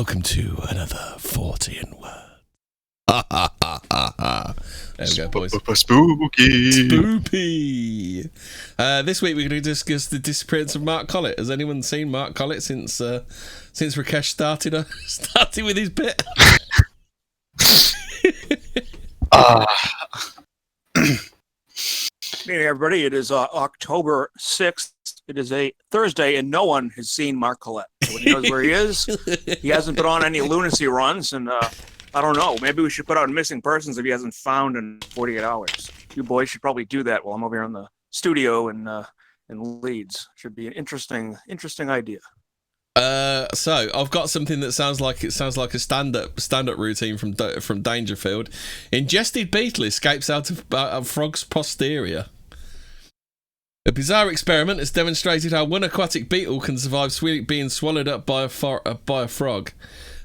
welcome to another Fortean Words. Ha ha ha ha ha. There we go, boys. Spooky. Spoopy. This week we're going to discuss the disappearance of Mark Collett. Has anyone seen Mark Collett since Rakesh started with his bit? Hey everybody, it is October 6th. It is a Thursday, and no one has seen Mark Collett. Nobody knows where he is. He hasn't been on any lunacy runs, and I don't know. Maybe we should put out missing persons if he hasn't found in 48 hours. You boys should probably do that while I'm over here in the studio in Leeds. Should be an interesting idea. So I've got something that sounds like a stand-up routine from Dangerfield. Ingested beetle escapes out of frog's posterior. A bizarre experiment has demonstrated how one aquatic beetle can survive being swallowed up by a frog.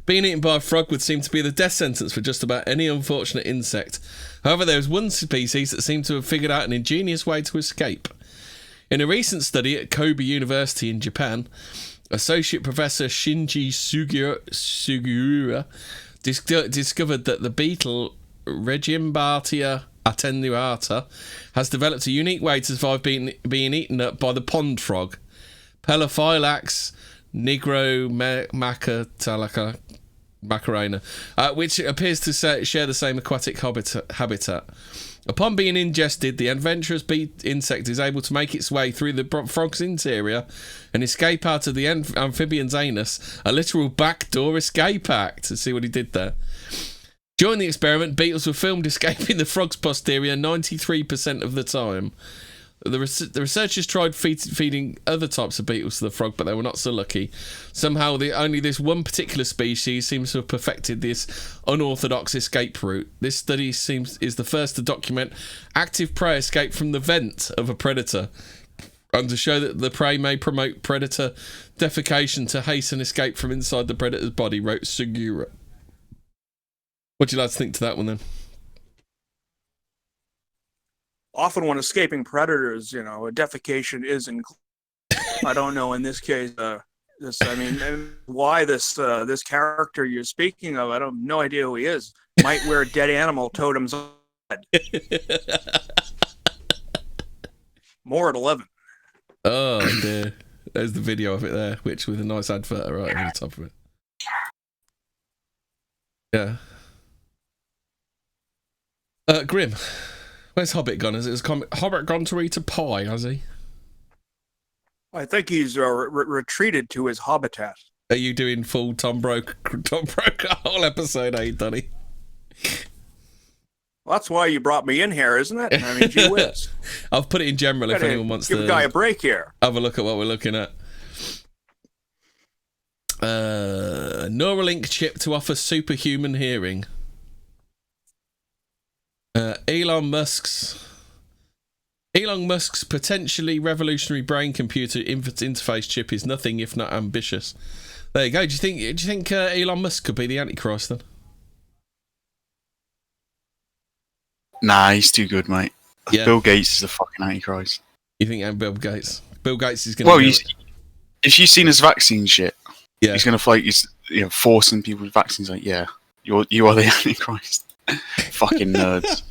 Being eaten by a frog would seem to be the death sentence for just about any unfortunate insect. However, there is one species that seems to have figured out an ingenious way to escape. In a recent study at Kobe University in Japan, Associate Professor Shinji Sugiura discovered that the beetle Regimbatia attenuata has developed a unique way to survive being eaten up by the pond frog, Pelophylax nigromacarena, which appears to share the same aquatic habitat. Upon being ingested, the adventurous insect is able to make its way through the frog's interior and escape out of the amphibian's anus, a literal backdoor escape act. See what he did there? During the experiment, beetles were filmed escaping the frog's posterior 93% of the time. The researchers tried feeding other types of beetles to the frog, but they were not so lucky. Somehow, only this one particular species seems to have perfected this unorthodox escape route. This study is the first to document active prey escape from the vent of a predator, and to show that the prey may promote predator defecation to hasten escape from inside the predator's body, wrote Segura. What do you like to think to that one, then? Often when escaping predators, a defecation is included. I don't know in this case, why this character you're speaking of, I have no idea who he is. Might wear dead animal totems on his head. More at 11. Oh dear. There's the video of it there, which with a nice advert right over the top of it. Yeah. Grim. Where's Hobbit gone? Has Hobbit gone to eat a pie, has he? I think he's retreated to his habitat. Are you doing full Tom Broke whole episode, are you, Donny? Well, that's why you brought me in here, isn't it? I mean, gee whiz. I've put it in general if anyone wants to give a guy a break here. Have a look at what we're looking at. Neuralink chip to offer superhuman hearing. Elon Musk's potentially revolutionary brain computer interface chip is nothing if not ambitious. There you go. Do you think Elon Musk could be the Antichrist then? Nah, he's too good, mate. Yeah. Bill Gates is the fucking Antichrist. You think Bill Gates? Bill Gates is going to... Well, if you've seen his vaccine shit, yeah, he's going to he's forcing people with vaccines. Like, yeah, you are the Antichrist. Fucking nerds.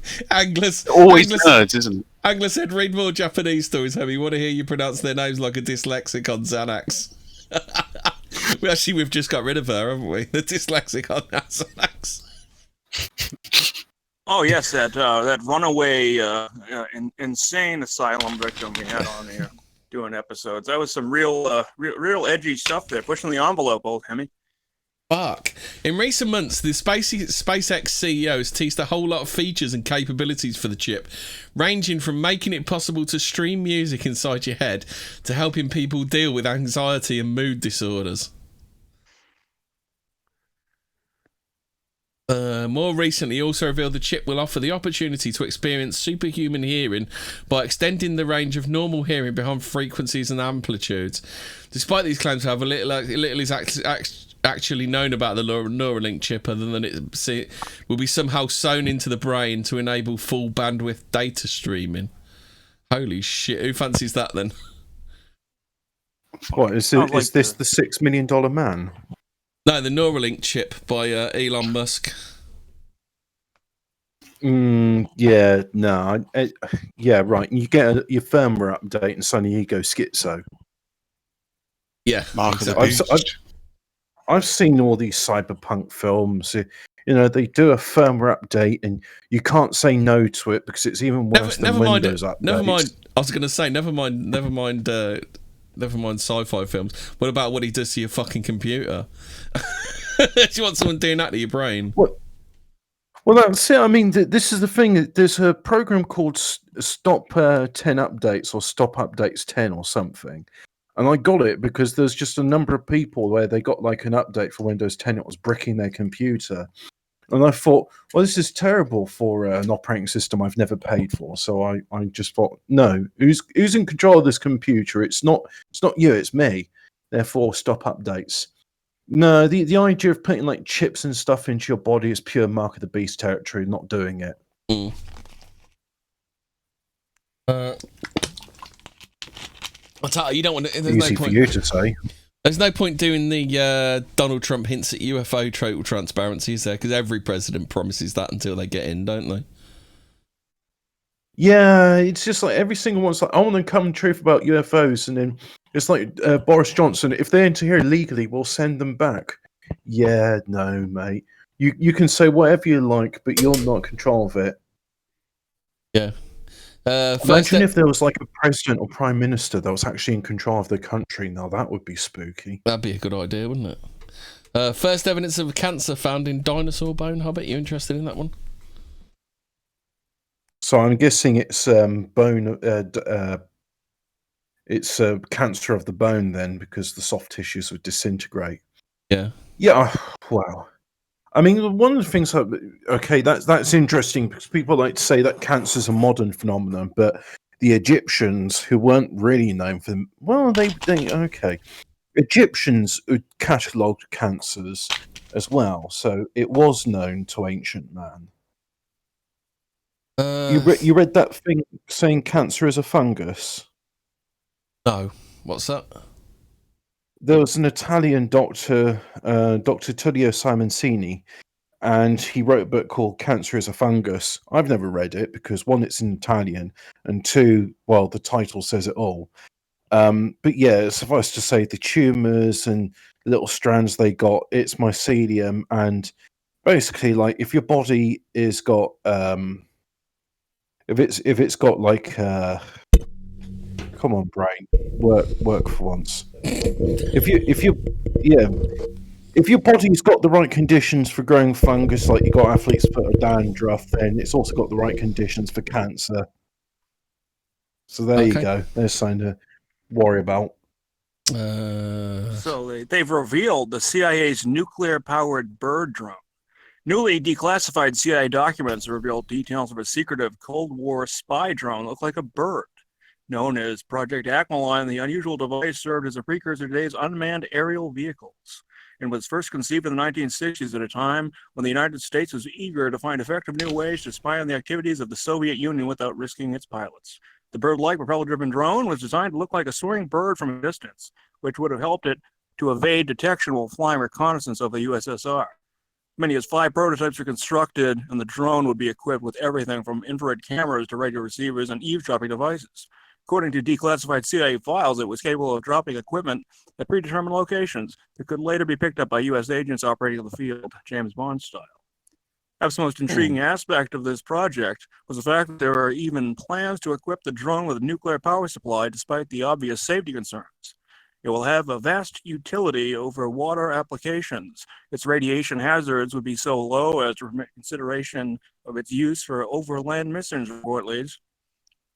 Always nerds, isn't it? Angler said, read more Japanese stories, Hemi. Want to hear you pronounce their names like a dyslexic on Xanax. We've just got rid of her, haven't we? The dyslexic on Xanax. Oh yes, that runaway insane asylum victim we had on here doing episodes. That was some real edgy stuff there, pushing the envelope, old Hemi. Fuck. In recent months, the SpaceX CEO has teased a whole lot of features and capabilities for the chip, ranging from making it possible to stream music inside your head to helping people deal with anxiety and mood disorders. More recently, he also revealed the chip will offer the opportunity to experience superhuman hearing by extending the range of normal hearing beyond frequencies and amplitudes. Despite these claims, however, little is actually known about the Neuralink chip, other than it will be somehow sewn into the brain to enable full bandwidth data streaming. Holy shit! Who fancies that then? What is this? The $6 million man? No, the Neuralink chip by Elon Musk. Yeah, no. Yeah, right. You get your firmware update and suddenly you go schizo. Yeah, Mark of the exactly. beast. I've seen all these cyberpunk films. They do a firmware update and you can't say no to it because it's even worse than Windows updates. Never mind. I was going to say, never mind sci-fi films. What about what he does to your fucking computer? Do you want someone doing that to your brain? What? Well, that's it. I mean, this is the thing. There's a program called Stop 10 Updates or Stop Updates 10 or something. And I got it because there's just a number of people where they got like an update for Windows 10. It was bricking their computer. And I thought, well, this is terrible for an operating system I've never paid for. So I just thought, no, who's in control of this computer? It's not you, it's me. Therefore, stop updates. No, the idea of putting like chips and stuff into your body is pure Mark of the Beast territory. Not doing it. I'll tell you, don't want to. Easy for you to say. There's no point doing the Donald Trump hints at UFO total transparency, is there? Because every president promises that until they get in, don't they? Yeah, it's just like every single one's like, I want to come truth about UFOs, and then it's like Boris Johnson. If they enter here legally, we'll send them back. Yeah, no, mate. You can say whatever you like, but you're not in control of it. Yeah. Imagine if there was like a president or prime minister that was actually in control of the country. Now that would be spooky. That'd be a good idea, wouldn't it? First evidence of cancer found in dinosaur bone. Hobbit, you interested in that one? So I'm guessing it's bone. It's cancer of the bone then, because the soft tissues would disintegrate. Yeah. Yeah. Wow. I mean, one of the things. Okay, that's interesting because people like to say that cancer is a modern phenomenon, but the Egyptians, who weren't really known for them, well, they okay. Egyptians catalogued cancers as well, so it was known to ancient man. You read that thing saying cancer is a fungus? No. What's that? There was an Italian doctor, Dr. Tullio Simoncini, and he wrote a book called Cancer is a Fungus. I've never read it because, one, it's in Italian, and two, well, the title says it all. But yeah, suffice to say, the tumours and little strands they got, it's mycelium, and basically, like, if your body is got, if it's got like, come on, brain, work for once. If your body's got the right conditions for growing fungus, like you got athletes put a dandruff, then it's also got the right conditions for cancer. So there you go. There's something to worry about. So they've revealed the CIA's nuclear-powered bird drone. Newly declassified CIA documents revealed details of a secretive Cold War spy drone that looked like a bird. Known as Project Aqualine, the unusual device served as a precursor to today's unmanned aerial vehicles and was first conceived in the 1960s at a time when the United States was eager to find effective new ways to spy on the activities of the Soviet Union without risking its pilots. The bird-like propeller-driven drone was designed to look like a soaring bird from a distance, which would have helped it to evade detection while flying reconnaissance of the USSR. Many as 5 prototypes are constructed, and the drone would be equipped with everything from infrared cameras to radio receivers and eavesdropping devices. According to declassified CIA files, it was capable of dropping equipment at predetermined locations that could later be picked up by U.S. agents operating in the field, James Bond style. Perhaps the most intriguing aspect of this project was the fact that there are even plans to equip the drone with a nuclear power supply despite the obvious safety concerns. It will have a vast utility over water applications. Its radiation hazards would be so low as to permit consideration of its use for overland missions, report leads.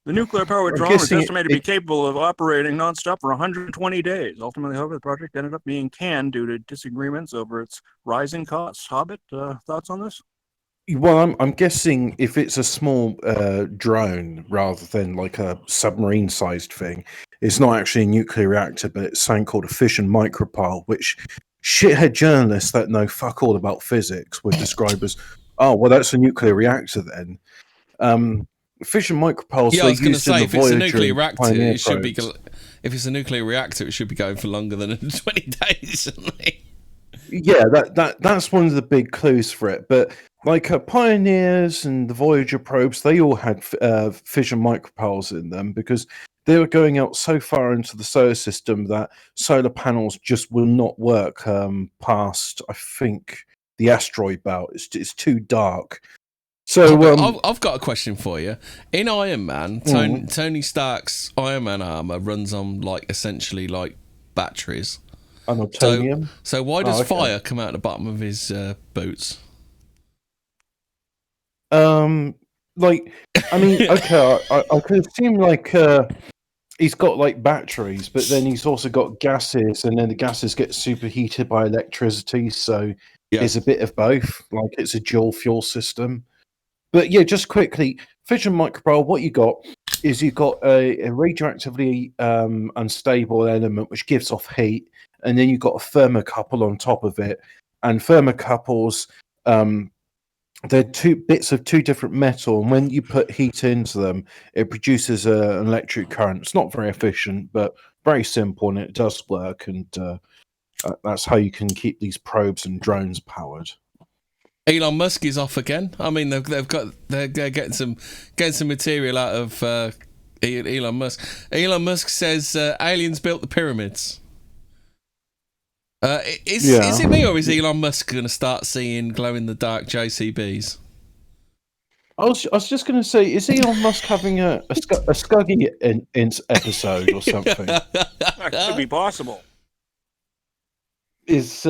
The nuclear-powered drone is estimated to be capable of operating nonstop for 120 days. Ultimately, however, the project ended up being canned due to disagreements over its rising costs. Hobbit, thoughts on this? Well, I'm guessing if it's a small drone rather than like a submarine-sized thing, it's not actually a nuclear reactor, but it's something called a fission micropile, which shithead journalists that know fuck all about physics would describe as, oh, well, that's a nuclear reactor then. Fission micropiles. Yeah, I was going to say, if it's a nuclear reactor, it should be. If it's a nuclear reactor, it should be going for longer than 20 days. Yeah, that's one of the big clues for it. But like Pioneers and the Voyager probes, they all had fission micropulse in them because they were going out so far into the solar system that solar panels just will not work past, I think, the asteroid belt. It's too dark. So I've got a question for you. In Iron Man, Tony Stark's Iron Man armor runs on essentially batteries. Unobtainium. So why does fire come out the bottom of his boots? I mean, okay, I could assume he's got batteries, but then he's also got gases, and then the gases get superheated by electricity. So it's a bit of both. Like it's a dual fuel system. But yeah, just quickly, fission micropole. What you got is you've got a radioactively unstable element which gives off heat, and then you've got a thermocouple on top of it. And thermocouples, they're two bits of two different metal, and when you put heat into them, it produces an electric current. It's not very efficient, but very simple, and it does work. And that's how you can keep these probes and drones powered. Elon Musk is off again. I mean, they're getting some material out of Elon Musk. Elon Musk says aliens built the pyramids. Is it me, or is Elon Musk going to start seeing glow-in-the-dark JCBs? I was just going to say, is Elon Musk having a Scuggy in episode or something? That could be possible. He's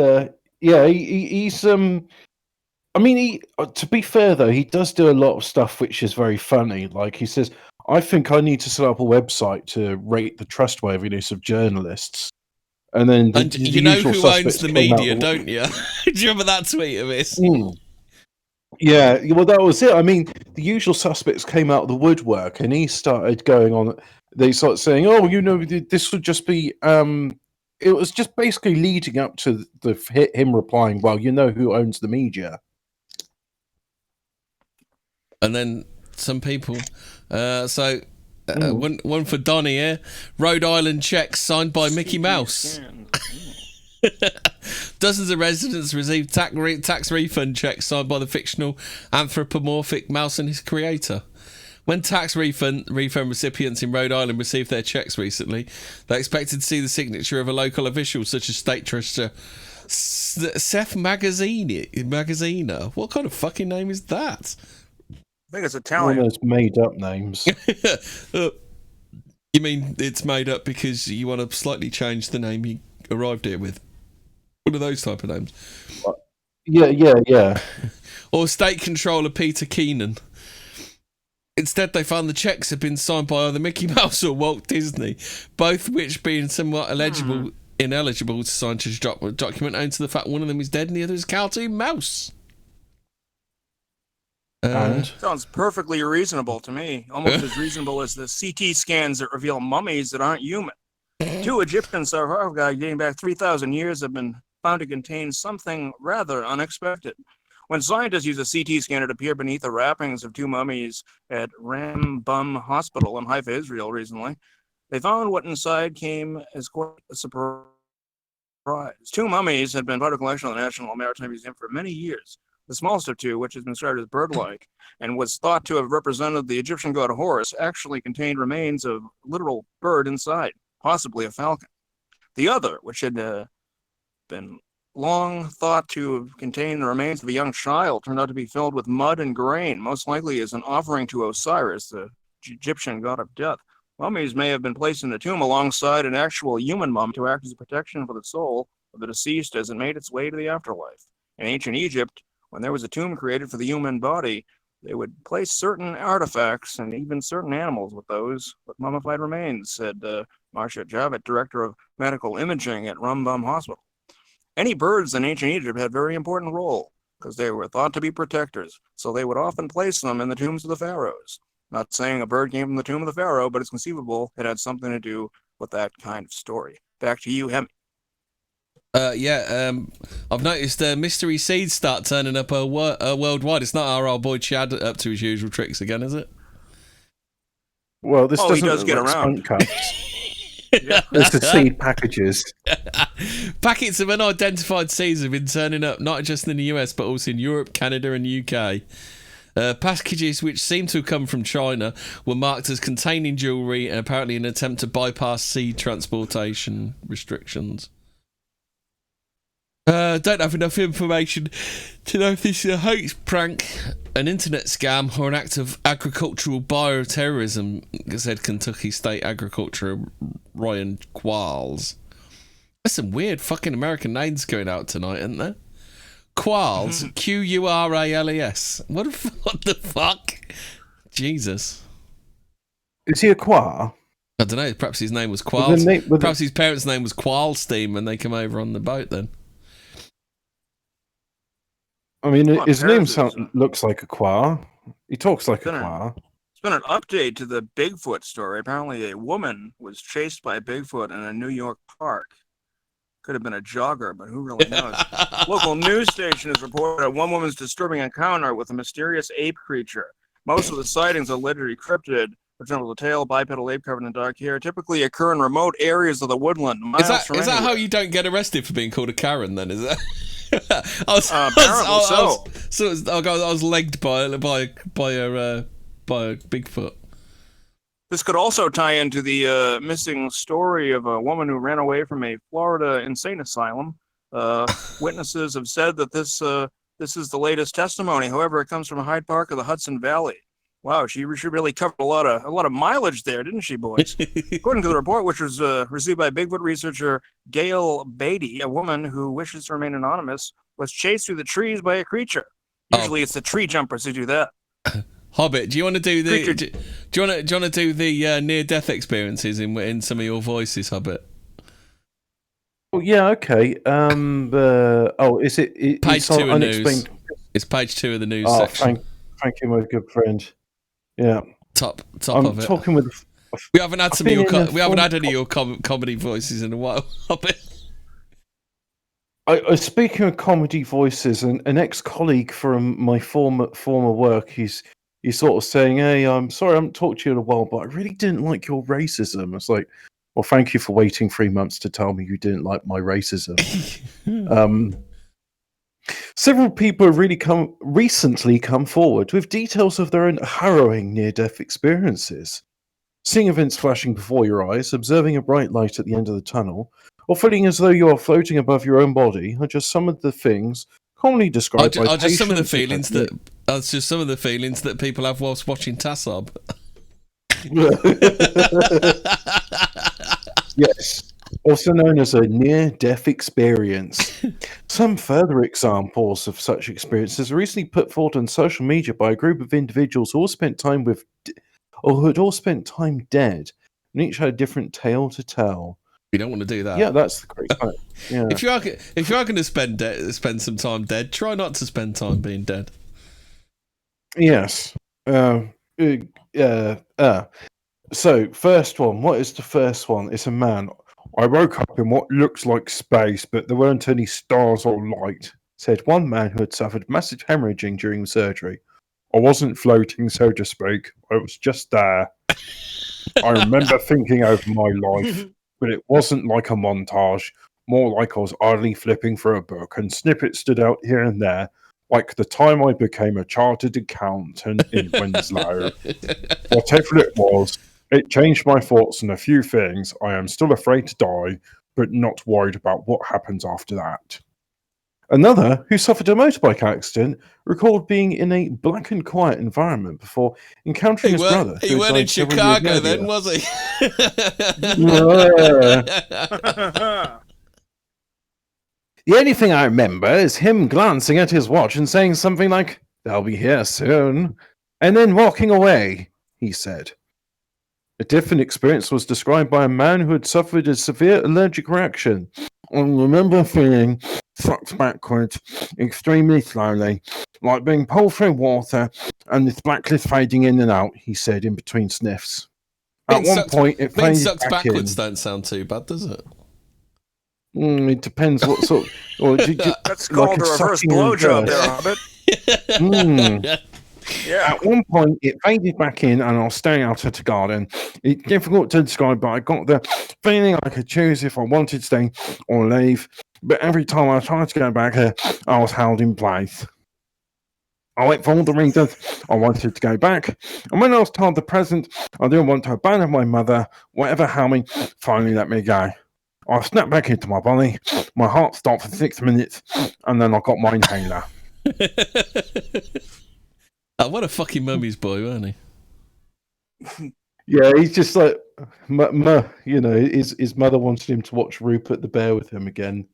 I mean, to be fair though, he does do a lot of stuff which is very funny. Like he says, I think I need to set up a website to rate the trustworthiness of journalists. And then you know who owns the media, don't you? Do you remember that tweet of his? Yeah, well, that was it. I mean, the usual suspects came out of the woodwork, and he started going on. They started saying, "Oh, this would just be." It was just basically leading up to him replying, "Well, you know who owns the media." And then some people. One for Donnie here. Rhode Island checks signed by Mickey Mouse. Dozens of residents received tax refund checks signed by the fictional anthropomorphic mouse and his creator. When tax refund recipients in Rhode Island received their checks recently, they expected to see the signature of a local official such as State Treasurer Seth Magaziner. What kind of fucking name is that? I think it's Italian. One of those made-up names. You mean it's made up because you want to slightly change the name you arrived here with? One of those type of names. Yeah. Or State Controller Peter Keenan. Instead, they found the checks had been signed by either Mickey Mouse or Walt Disney, both which being somewhat ineligible to sign such a document, owing to the fact one of them is dead and the other is Cartoon Mouse. Sounds perfectly reasonable to me. Almost as reasonable as the CT scans that reveal mummies that aren't human. 2 Egyptian sarcophagi dating back 3,000 years have been found to contain something rather unexpected. When scientists used a CT scanner to peer beneath the wrappings of 2 mummies at Rambam Hospital in Haifa, Israel recently, they found what inside came as quite a surprise. 2 mummies had been part of the collection of the National Maritime Museum for many years. The smallest of 2, which has been described as bird-like and was thought to have represented the Egyptian god Horus, actually contained remains of a literal bird inside, possibly a falcon. The other, which had been long thought to have contained the remains of a young child, turned out to be filled with mud and grain, most likely as an offering to Osiris, the Egyptian god of death. Mummies may have been placed in a tomb alongside an actual human mummy to act as a protection for the soul of the deceased as it made its way to the afterlife. In ancient Egypt, when there was a tomb created for the human body, they would place certain artifacts and even certain animals with those with mummified remains, said Marsha Javet, director of medical imaging at Rambam Hospital. Any birds in ancient Egypt had a very important role because they were thought to be protectors, so they would often place them in the tombs of the pharaohs. Not saying a bird came from the tomb of the pharaoh, but it's conceivable it had something to do with that kind of story. Back to you, Hemi. I've noticed mystery seeds start turning up worldwide. It's not our old boy Chad up to his usual tricks again, is it? Well, this he does get around. It's the seed packages. Packets of unidentified seeds have been turning up not just in the US but also in Europe, Canada, and UK. Packages which seem to have come from China were marked as containing jewellery and apparently an attempt to bypass seed transportation restrictions. Don't have enough information to know if this is a hoax, prank, an internet scam, or an act of agricultural bioterrorism, said Kentucky State Agriculture Ryan Quarles. There's some weird fucking American names going out tonight, isn't there? Quarles, Qurales. What the fuck? Jesus. Is he a quar? I don't know. Perhaps his name was Quarles. Perhaps his parents' name was Quarlstein when they come over on the boat then. I mean, his name looks like a quar. He talks like a quar. It's been an update to the Bigfoot story. Apparently, a woman was chased by Bigfoot in a New York park. Could have been a jogger, but who really knows? Local news station has reported one woman's disturbing encounter with a mysterious ape creature. Most of the sightings are allegedly cryptid. For example, the tail, bipedal ape covered in dark hair, typically occur in remote areas of the woodland. Is that how you don't get arrested for being called a Karen? Then is that? I was legged by a Bigfoot. This could also tie into the missing story of a woman who ran away from a Florida insane asylum. Witnesses have said that this is the latest testimony. However, it comes from Hyde Park of the Hudson Valley. Wow, she really covered a lot of mileage there, didn't she, boys? According to the report, which was received by Bigfoot researcher Gail Beatty, a woman who wishes to remain anonymous, was chased through the trees by a creature. Usually, it's the tree jumpers who do that. Hobbit, do you want to do the do you want to do the near-death experiences in some of your voices, Hobbit? Oh yeah, okay. Is it page 2 of unexplained? News? It's page 2 of the news section. Thank you, my good friend. Yeah, top I'm of it. Talking with. We haven't had any of your comedy voices in a while, Hobbit. Speaking of comedy voices, an ex-colleague from my former work, he's sort of saying, "Hey, I'm sorry I haven't talked to you in a while, but I really didn't like your racism." It's like, well, thank you for waiting 3 months to tell me you didn't like my racism. Several people have recently come forward with details of their own harrowing near-death experiences. Seeing events flashing before your eyes, observing a bright light at the end of the tunnel, or feeling as though you are floating above your own body are just some of the things commonly described by patients. Just some of the feelings that people have whilst watching Tassob. Yes, also known as a near-death experience. Some further examples of such experiences are recently put forward on social media by a group of individuals who had all spent time dead, and each had a different tale to tell. You don't want to do that. Yeah, that's the great part. Yeah. If you are going to spend some time dead, try not to spend time being dead. Yes. So, first one. What is the first one? It's a man. I woke up in what looks like space, but there weren't any stars or light, said one man who had suffered massive hemorrhaging during surgery. I wasn't floating, so to speak. I was just there. I remember thinking over my life, but it wasn't like a montage, more like I was idly flipping through a book, and snippets stood out here and there, like the time I became a chartered accountant in Winslow. Whatever it was, it changed my thoughts on a few things. I am still afraid to die, but not worried about what happens after that. Another, who suffered a motorbike accident, recalled being in a black and quiet environment before encountering his brother. He weren't in Chicago then, was he? The only thing I remember is him glancing at his watch and saying something like, "They'll be here soon," and then walking away, he said. A different experience was described by a man who had suffered a severe allergic reaction. I remember feeling sucked backwards extremely slowly, like being pulled through water, and this blackness fading in and out, he said in between sniffs. At one point, it faded sucked back backwards in. don't sound too bad, does it? It depends what sort. That's called a reverse blowjob there, Hobbit. Yeah. At one point, it faded back in, and I was staring out at the garden. It's difficult to describe, but I got the feeling I could choose if I wanted to stay or leave. But every time I tried to go back, I was held in place. I went for all the reasons I wanted to go back, and when I was told the present I didn't want to abandon my mother, whatever held me finally let me go. I snapped back into my body, my heart stopped for 6 minutes, and then I got my inhaler. Oh, what a fucking mummy's boy, wasn't he? Yeah, he's just like, his mother wanted him to watch Rupert the Bear with him again.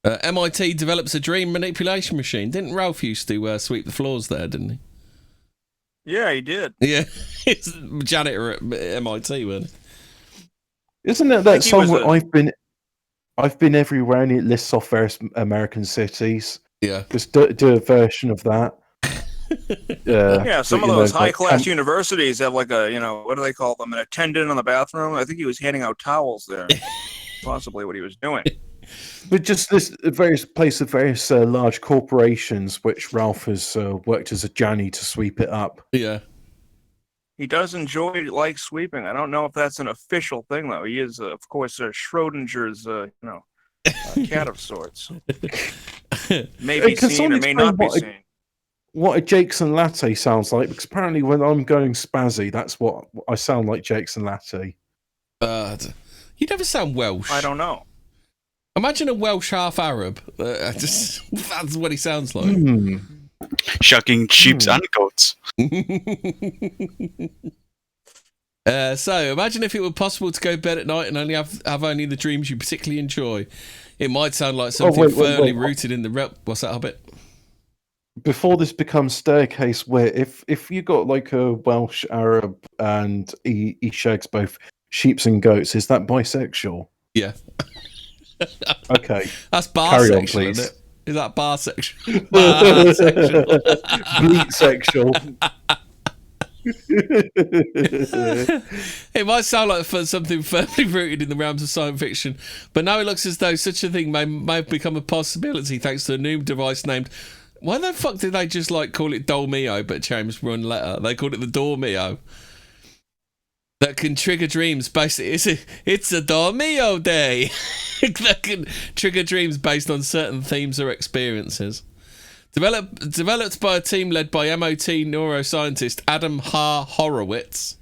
MIT develops a dream manipulation machine. Didn't Ralph used to sweep the floors there, didn't he? Yeah, he did. Yeah, he's janitor at MIT, wasn't he? Isn't it that song where I've been everywhere and it lists off various American cities? Yeah. Just do a version of that. Yeah, some of those high-class universities have like a, what do they call them? An attendant in the bathroom. I think he was handing out towels there. Possibly what he was doing. But just this various large corporations, which Ralph has worked as a Johnny to sweep it up. Yeah. He does like sweeping. I don't know if that's an official thing, though. He is, of course, Schrodinger's, cat of sorts. May be seen or may not be seen. What a Jakes and Latte sounds like, because apparently when I'm going spazzy, that's what I sound like, Jakes and Latte. You never sound Welsh. I don't know. Imagine a Welsh half Arab. That's what he sounds like. Shucking sheep and goats. So imagine if it were possible to go to bed at night and only have only the dreams you particularly enjoy. It might sound like something firmly rooted in the What's that, Hobbit? Before this becomes staircase, where if you got like a Welsh Arab and he shags both sheeps and goats, is that bisexual? Yeah. Okay. That's Carry on, barsexual, please. isn't it? Is that barsexual? Barsexual. Bleak sexual. It might sound like something firmly rooted in the realms of science fiction, but now it looks as though such a thing may become a possibility thanks to a new device named... Why the fuck did they just call it Dolmio but change one letter? They called it the Dormio. That can trigger dreams basically. It's a Dormio day. That can trigger dreams based on certain themes or experiences. Developed by a team led by MOT neuroscientist Adam Horowitz.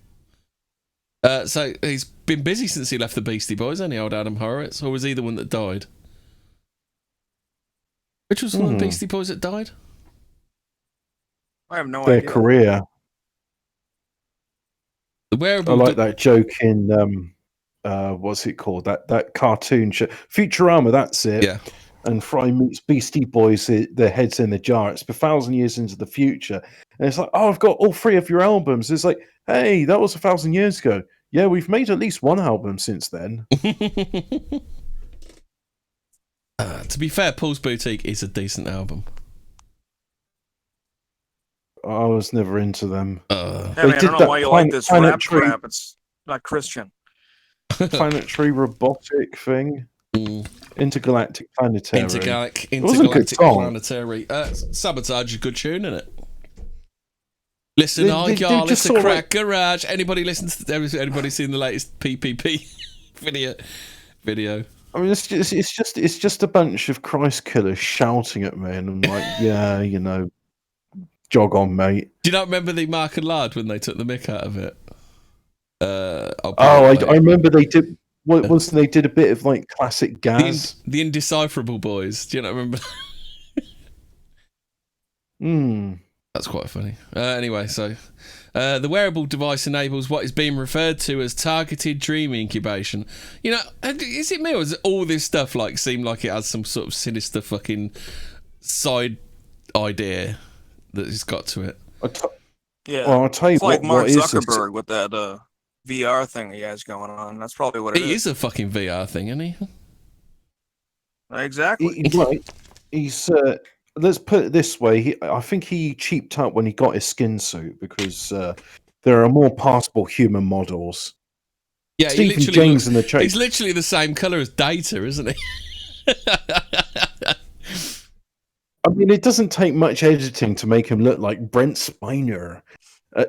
So he's been busy since he left the Beastie Boys, hasn't he, old Adam Horowitz? Or was he the one that died? Which was one of the Beastie Boys that died? I have no idea. Their career. The wearable. I like that joke in what's it called? That cartoon show, Futurama. That's it. Yeah. And Fry meets Beastie Boys. Their heads in the jar. It's 1,000 years into the future, and it's like, oh, I've got all 3 of your albums. It's like, hey, that was 1,000 years ago. Yeah, we've made at least 1 album since then. To be fair, Paul's Boutique is a decent album. I was never into them. Hey, man, I don't know why you like this rap crap. It's not Christian. Planetary robotic thing. Intergalactic planetary. Intergalactic planetary. Sabotage is a good tune, isn't it? Listen, y'all, it's a crack garage. Anybody listens to anybody seen the latest PPP video? I mean, it's just a bunch of Christ killers shouting at me, and I'm like, yeah, jog on, mate. Do you not remember the Mark and Lard when they took the mick out of it? I remember they did. They did a bit of classic Gaz. The Indecipherable Boys. Do you not remember? That's quite funny. Anyway, so the wearable device enables what is being referred to as targeted dream incubation. Is it me or does all this stuff seem like it has some sort of sinister fucking side idea that it's got to it? Yeah. Well, I'll tell you it's like Mark what Zuckerberg with that VR thing he has going on. That's probably what it is. It is a fucking VR thing, isn't he? Exactly. He's let's put it this way. I think he cheaped out when he got his skin suit because there are more passable human models. Yeah, Stephen James in the chase. He's literally the same colour as Data, isn't he? I mean, it doesn't take much editing to make him look like Brent Spiner.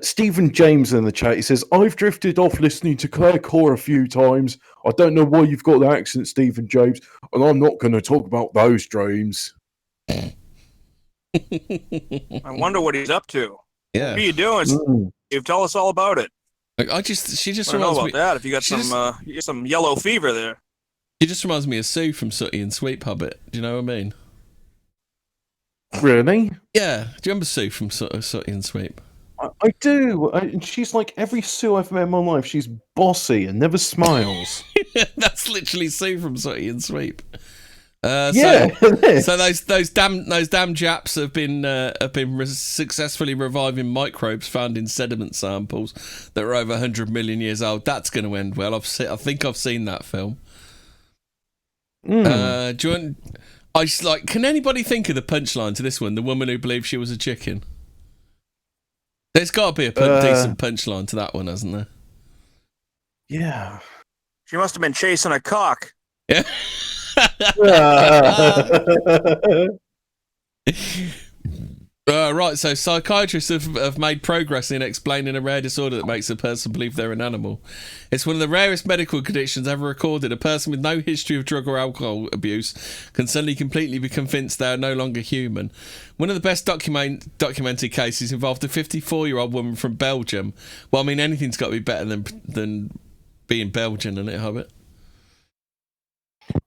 Stephen James in the chat, he says, I've drifted off listening to Claire Core a few times. I don't know why you've got the accent, Stephen James, and I'm not going to talk about those dreams. I wonder what he's up to. Yeah. What are you doing, Steve? Tell us all about it. She just I don't know reminds about me. that. If you got some yellow fever there. She just reminds me of Sue from Sooty and Sweep Hobbit. Do you know what I mean? Really? Yeah. Do you remember Sue from Sooty and Sweep? I do. She's like every Sue I've met in my life. She's bossy and never smiles. That's literally Sue from Sooty and Sweep. Yeah. So those damn Japs have been successfully reviving microbes found in sediment samples that are over 100 million years old. That's going to end well. I think I've seen that film. Do you want, can anybody think of the punchline to this one? The woman who believed she was a chicken. There's got to be a decent punchline to that one, hasn't there? Yeah. She must have been chasing a cock. Yeah. Right, so psychiatrists have made progress in explaining a rare disorder that makes a person believe they're an animal. It's one of the rarest medical conditions ever recorded. A person with no history of drug or alcohol abuse can suddenly completely be convinced they are no longer human. One of the best documented cases involved a 54-year-old woman from Belgium. Well, I mean, anything's got to be better than being Belgian, isn't it, Hobbit?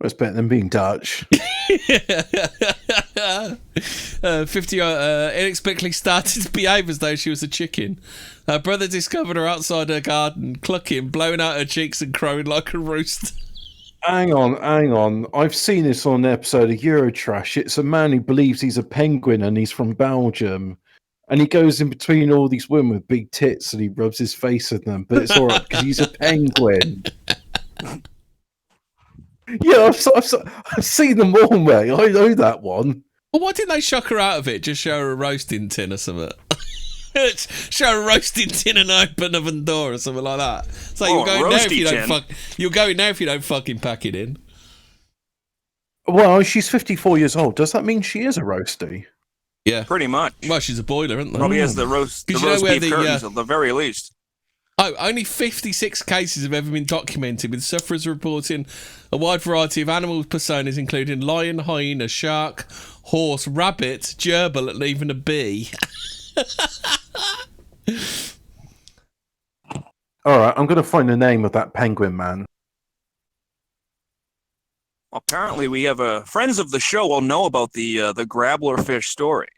It's better than being Dutch. 50 inexplicably started to behave as though she was a chicken. Her brother discovered her outside her garden, clucking, blowing out her cheeks and crowing like a rooster. Hang on. I've seen this on an episode of Eurotrash. It's a man who believes he's a penguin and he's from Belgium. And he goes in between all these women with big tits and he rubs his face in them. But it's all right because he's a penguin. Yeah, I've seen them all, mate. I know that one. Well, why didn't they shock her out of it? Just show her a roasting tin or something. Show her a roasting tin and open oven door or something like that. So you're going there if you don't you're going there if you don't fucking pack it in. Well, she's 54 years old. Does that mean she is a roasty? Yeah, pretty much. Well, she's a boiler, isn't she? Probably has the roast beef curtains at the very least. Oh, only 56 cases have ever been documented, with sufferers reporting a wide variety of animal personas, including lion, hyena, shark, horse, rabbit, gerbil, and even a bee. All right, I'm going to find the name of that penguin man. Apparently, we have friends of the show will know about the grabbler fish story.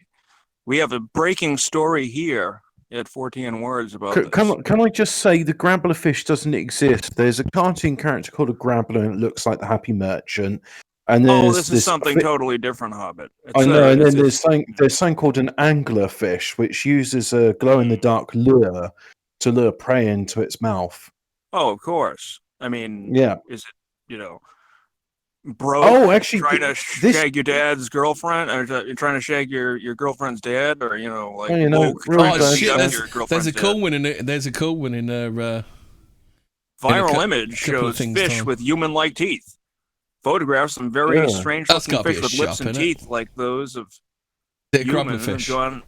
We have a breaking story here at Fortean Words about this. Can I just say the grabbler fish doesn't exist? There's a cartoon character called a grabbler and it looks like the Happy Merchant. And this is something totally different, Hobbit. I know, and then there's something called an angler fish, which uses a glow-in-the-dark lure to lure prey into its mouth. Oh, of course. I mean, yeah. Is it, bro, actually, trying to shag your dad's girlfriend, or you're trying to shag your girlfriend's dad, or there's a cool one in it. There's a cool one in viral image shows fish with human-like teeth. Photographs some very strange-looking fish with lips and teeth like those of humans have gone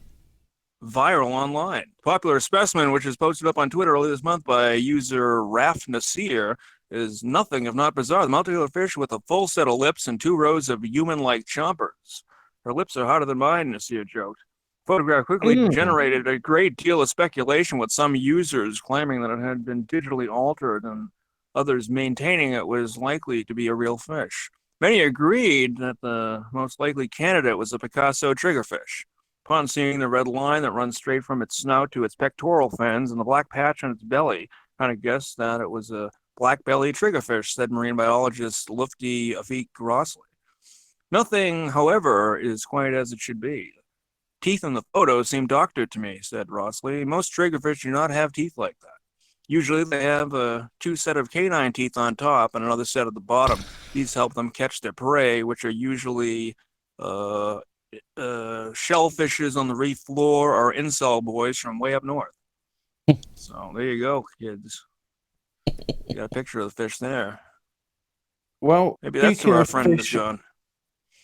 viral online. Popular specimen, which was posted up on Twitter earlier this month by user Raf Nasir, is nothing if not bizarre. The multicolor fish with a full set of lips and 2 rows of human-like chompers. Her lips are hotter than mine, Nasir joked. Photograph quickly generated a great deal of speculation, with some users claiming that it had been digitally altered and others maintaining it was likely to be a real fish. Many agreed that the most likely candidate was a Picasso triggerfish. Upon seeing the red line that runs straight from its snout to its pectoral fins and the black patch on its belly, kind of guessed that it was a black-bellied triggerfish, said marine biologist Lufti Afik Grossley. Nothing, however, is quite as it should be. Teeth in the photo seem doctored to me, said Grossley. Most triggerfish do not have teeth like that. Usually they have 2 set of canine teeth on top and another set at the bottom. These help them catch their prey, which are usually shellfishes on the reef floor or incel boys from way up north. So there you go, kids. You got a picture of the fish there. Well, maybe that's where our friend is gone.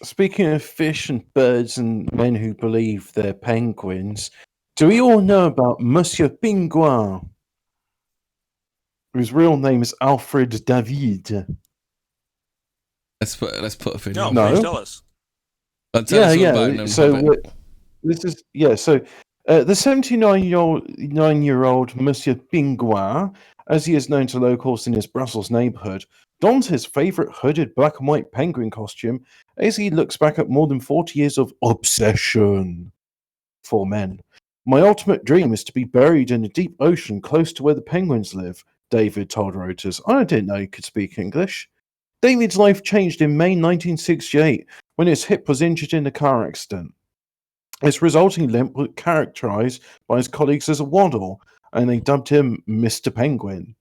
speaking of fish and birds and men who believe they're penguins, do we all know about Monsieur Pingouin, whose real name is Alfred David? Let's put a video. No, No. please tell us. Tell us all about him, So Hobbit. this is So the 79-year-old Monsieur Pingouin, as he is known to locals in his Brussels neighbourhood, dons his favourite hooded black and white penguin costume as he looks back at more than 40 years of obsession for men. My ultimate dream is to be buried in a deep ocean close to where the penguins live, David told Reuters. I didn't know he could speak English. David's life changed in May 1968 when his hip was injured in a car accident. His resulting limp was characterized by his colleagues as a waddle, and they dubbed him Mr. Penguin.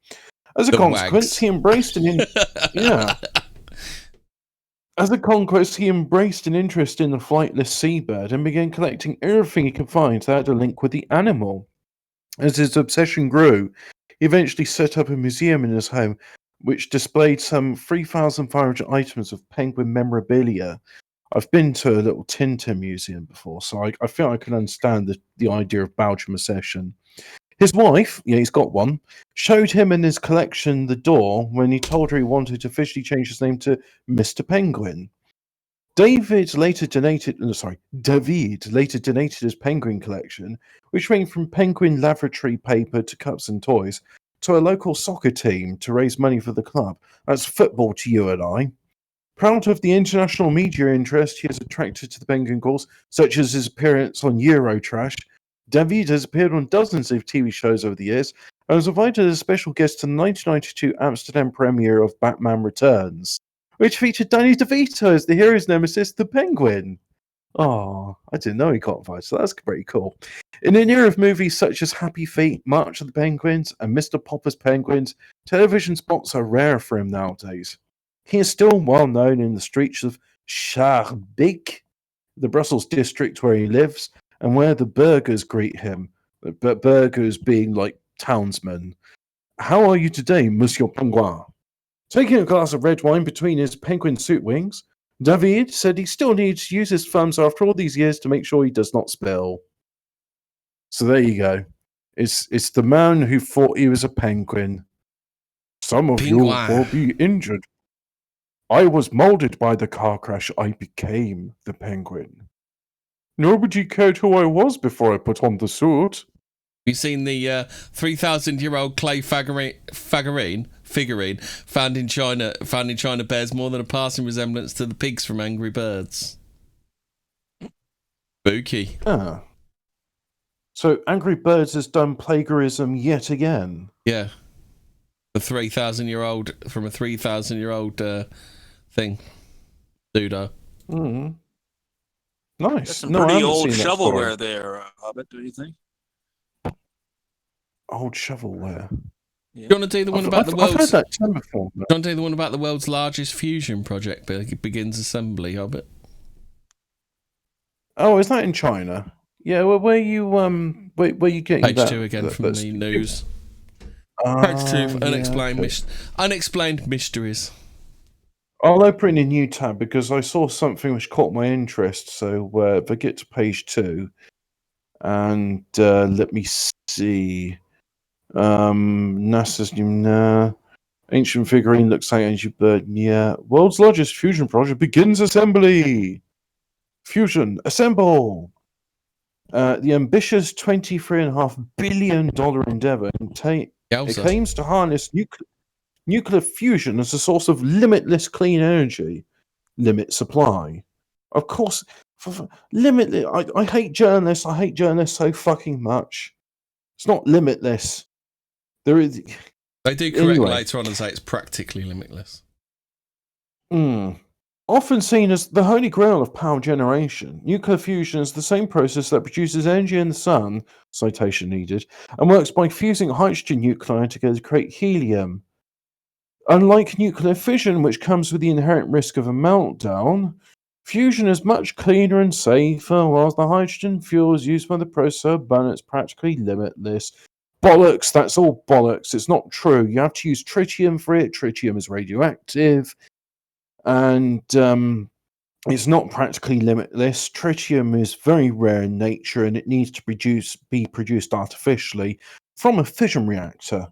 As a consequence, he embraced an As a conquest, he embraced an interest in the flightless seabird and began collecting everything he could find that had a link with the animal. As his obsession grew, he eventually set up a museum in his home, which displayed some 3,500 items of penguin memorabilia. I've been to a little Tintin museum before, so I feel I can understand the idea of Belgium obsession. His wife, he's got one, showed him and his collection the door when he told her he wanted to officially change his name to Mr. Penguin. David later donated his penguin collection, which ranged from penguin lavatory paper to cups and toys, to a local soccer team to raise money for the club. That's football to you and I. Proud of the international media interest he has attracted to the penguin cause, such as his appearance on Eurotrash, David has appeared on dozens of TV shows over the years and was invited as a special guest to the 1992 Amsterdam premiere of Batman Returns, which featured Danny DeVito as the hero's nemesis, the Penguin. Oh, I didn't know he got invited, so that's pretty cool. In an era of movies such as Happy Feet, March of the Penguins, and Mr. Popper's Penguins, television spots are rare for him nowadays. He is still well known in the streets of Schaerbeek, the Brussels district where he lives, and where the burghers greet him, but burghers being like townsmen. How are you today, Monsieur Penguin? Taking a glass of red wine between his penguin suit wings, David said he still needs to use his thumbs after all these years to make sure he does not spill. So there you go. It's the man who thought he was a penguin. Some of you will be injured. I was molded by the car crash. I became the penguin. Nobody cared who I was before I put on the suit. You've seen the 3,000-year-old clay figurine found in China bears more than a passing resemblance to the pigs from Angry Birds. Spooky. Ah. So Angry Birds has done plagiarism yet again. Yeah. The 3,000-year-old from a 3,000-year-old thing. Pseudo. Mm. Nice. That's some pretty old shovelware there, Hobbit, do you think? Old shovelware. Yeah. Do you want to do the one about the world's? I've heard that term before. Do you want to do the one about the world's largest fusion project begins assembly, Hobbit? Oh, is that in China? Yeah. Well, where you getting Page that? 2 again from the news. Page 2. Unexplained mysteries. I'll open a new tab because I saw something which caught my interest. So if I get to page 2, and let me see. NASA's new ancient figurine looks like ancient bird. Yeah, world's largest fusion project begins assembly. Fusion assemble. The ambitious $23.5 billion endeavor claims to harness nuclear fusion as a source of limitless clean energy. Limit supply. Of course, limitless. I hate journalists. I hate journalists so fucking much. It's not limitless. There is. They do correct later on and say it's practically limitless. Often seen as the holy grail of power generation, nuclear fusion is the same process that produces energy in the sun, citation needed, and works by fusing hydrogen nuclei together to create helium. Unlike nuclear fission, which comes with the inherent risk of a meltdown, fusion is much cleaner and safer, whilst the hydrogen fuel is used by the processor, but it's practically limitless. Bollocks, that's all bollocks. It's not true. You have to use tritium for it. Tritium is radioactive. And It's not practically limitless. Tritium is very rare in nature, and it needs to be produced artificially from a fission reactor.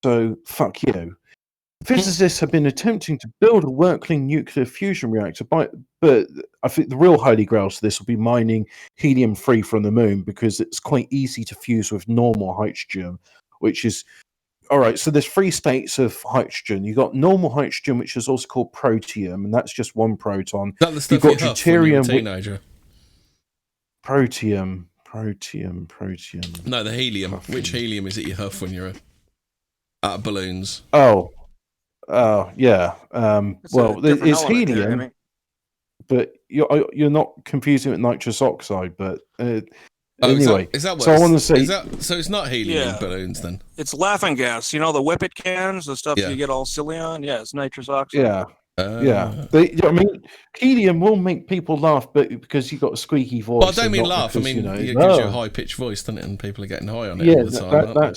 So, fuck you. Physicists have been attempting to build a working nuclear fusion reactor, but I think the real holy grail to this will be mining helium-3 from the moon, because it's quite easy to fuse with normal hydrogen, which is... All right, so there's 3 states of hydrogen. You've got normal hydrogen, which is also called protium, and that's just one proton. Is that the stuff You've got you huff when you were a deuterium. teenager? Protium. No, the helium. Which helium is it you huff when you're out of balloons? Oh, yeah. Well, it's helium, there, but you're not confusing it with nitrous oxide. But anyway, is that what so I want to say, so it's not helium in balloons then? It's laughing gas. You know the Whippet cans, the stuff you get all silly on. Yeah, it's nitrous oxide. Yeah. I mean, helium will make people laugh, but because you've got a squeaky voice. Well, I don't mean laugh. Because, I mean, it gives you a high-pitched voice, doesn't it? And people are getting high on it all the time.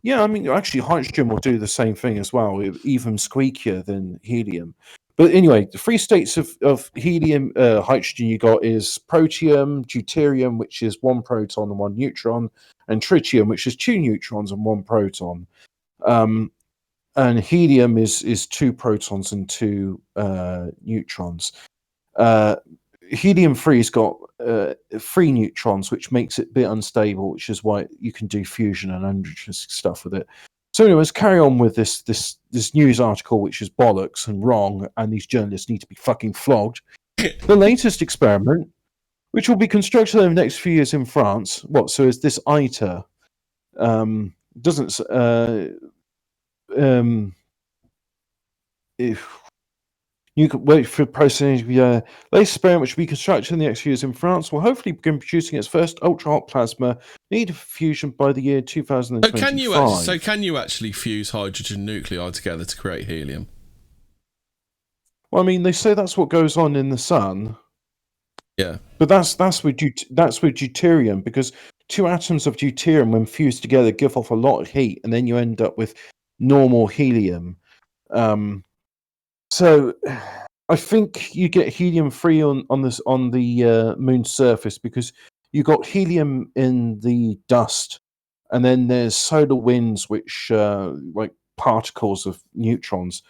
I mean, actually, hydrogen will do the same thing as well, even squeakier than helium. But anyway, the 3 states of helium, hydrogen you got is protium, deuterium, which is 1 proton and 1 neutron, and tritium, which is 2 neutrons and 1 proton. And helium is 2 protons and 2 neutrons. Helium-3's got 3 neutrons, which makes it a bit unstable, which is why you can do fusion and interesting stuff with it. So anyway, let's carry on with this news article, which is bollocks and wrong, and these journalists need to be fucking flogged. The latest experiment, which will be constructed over the next few years in France, so is this ITER. If you could wait for processing, latest experiment, which will be constructed in the next few years in France, will hopefully begin producing its first ultra-hot plasma needed for fusion by the year 2025. So can you actually fuse hydrogen nuclei together to create helium? Well, I mean, they say that's what goes on in the sun. Yeah, but that's with deuterium, because 2 atoms of deuterium, when fused together, give off a lot of heat, and then you end up with normal helium. So I think you get helium-3 on the moon's surface, because you got helium in the dust, and then there's solar winds, which like particles of neutrons,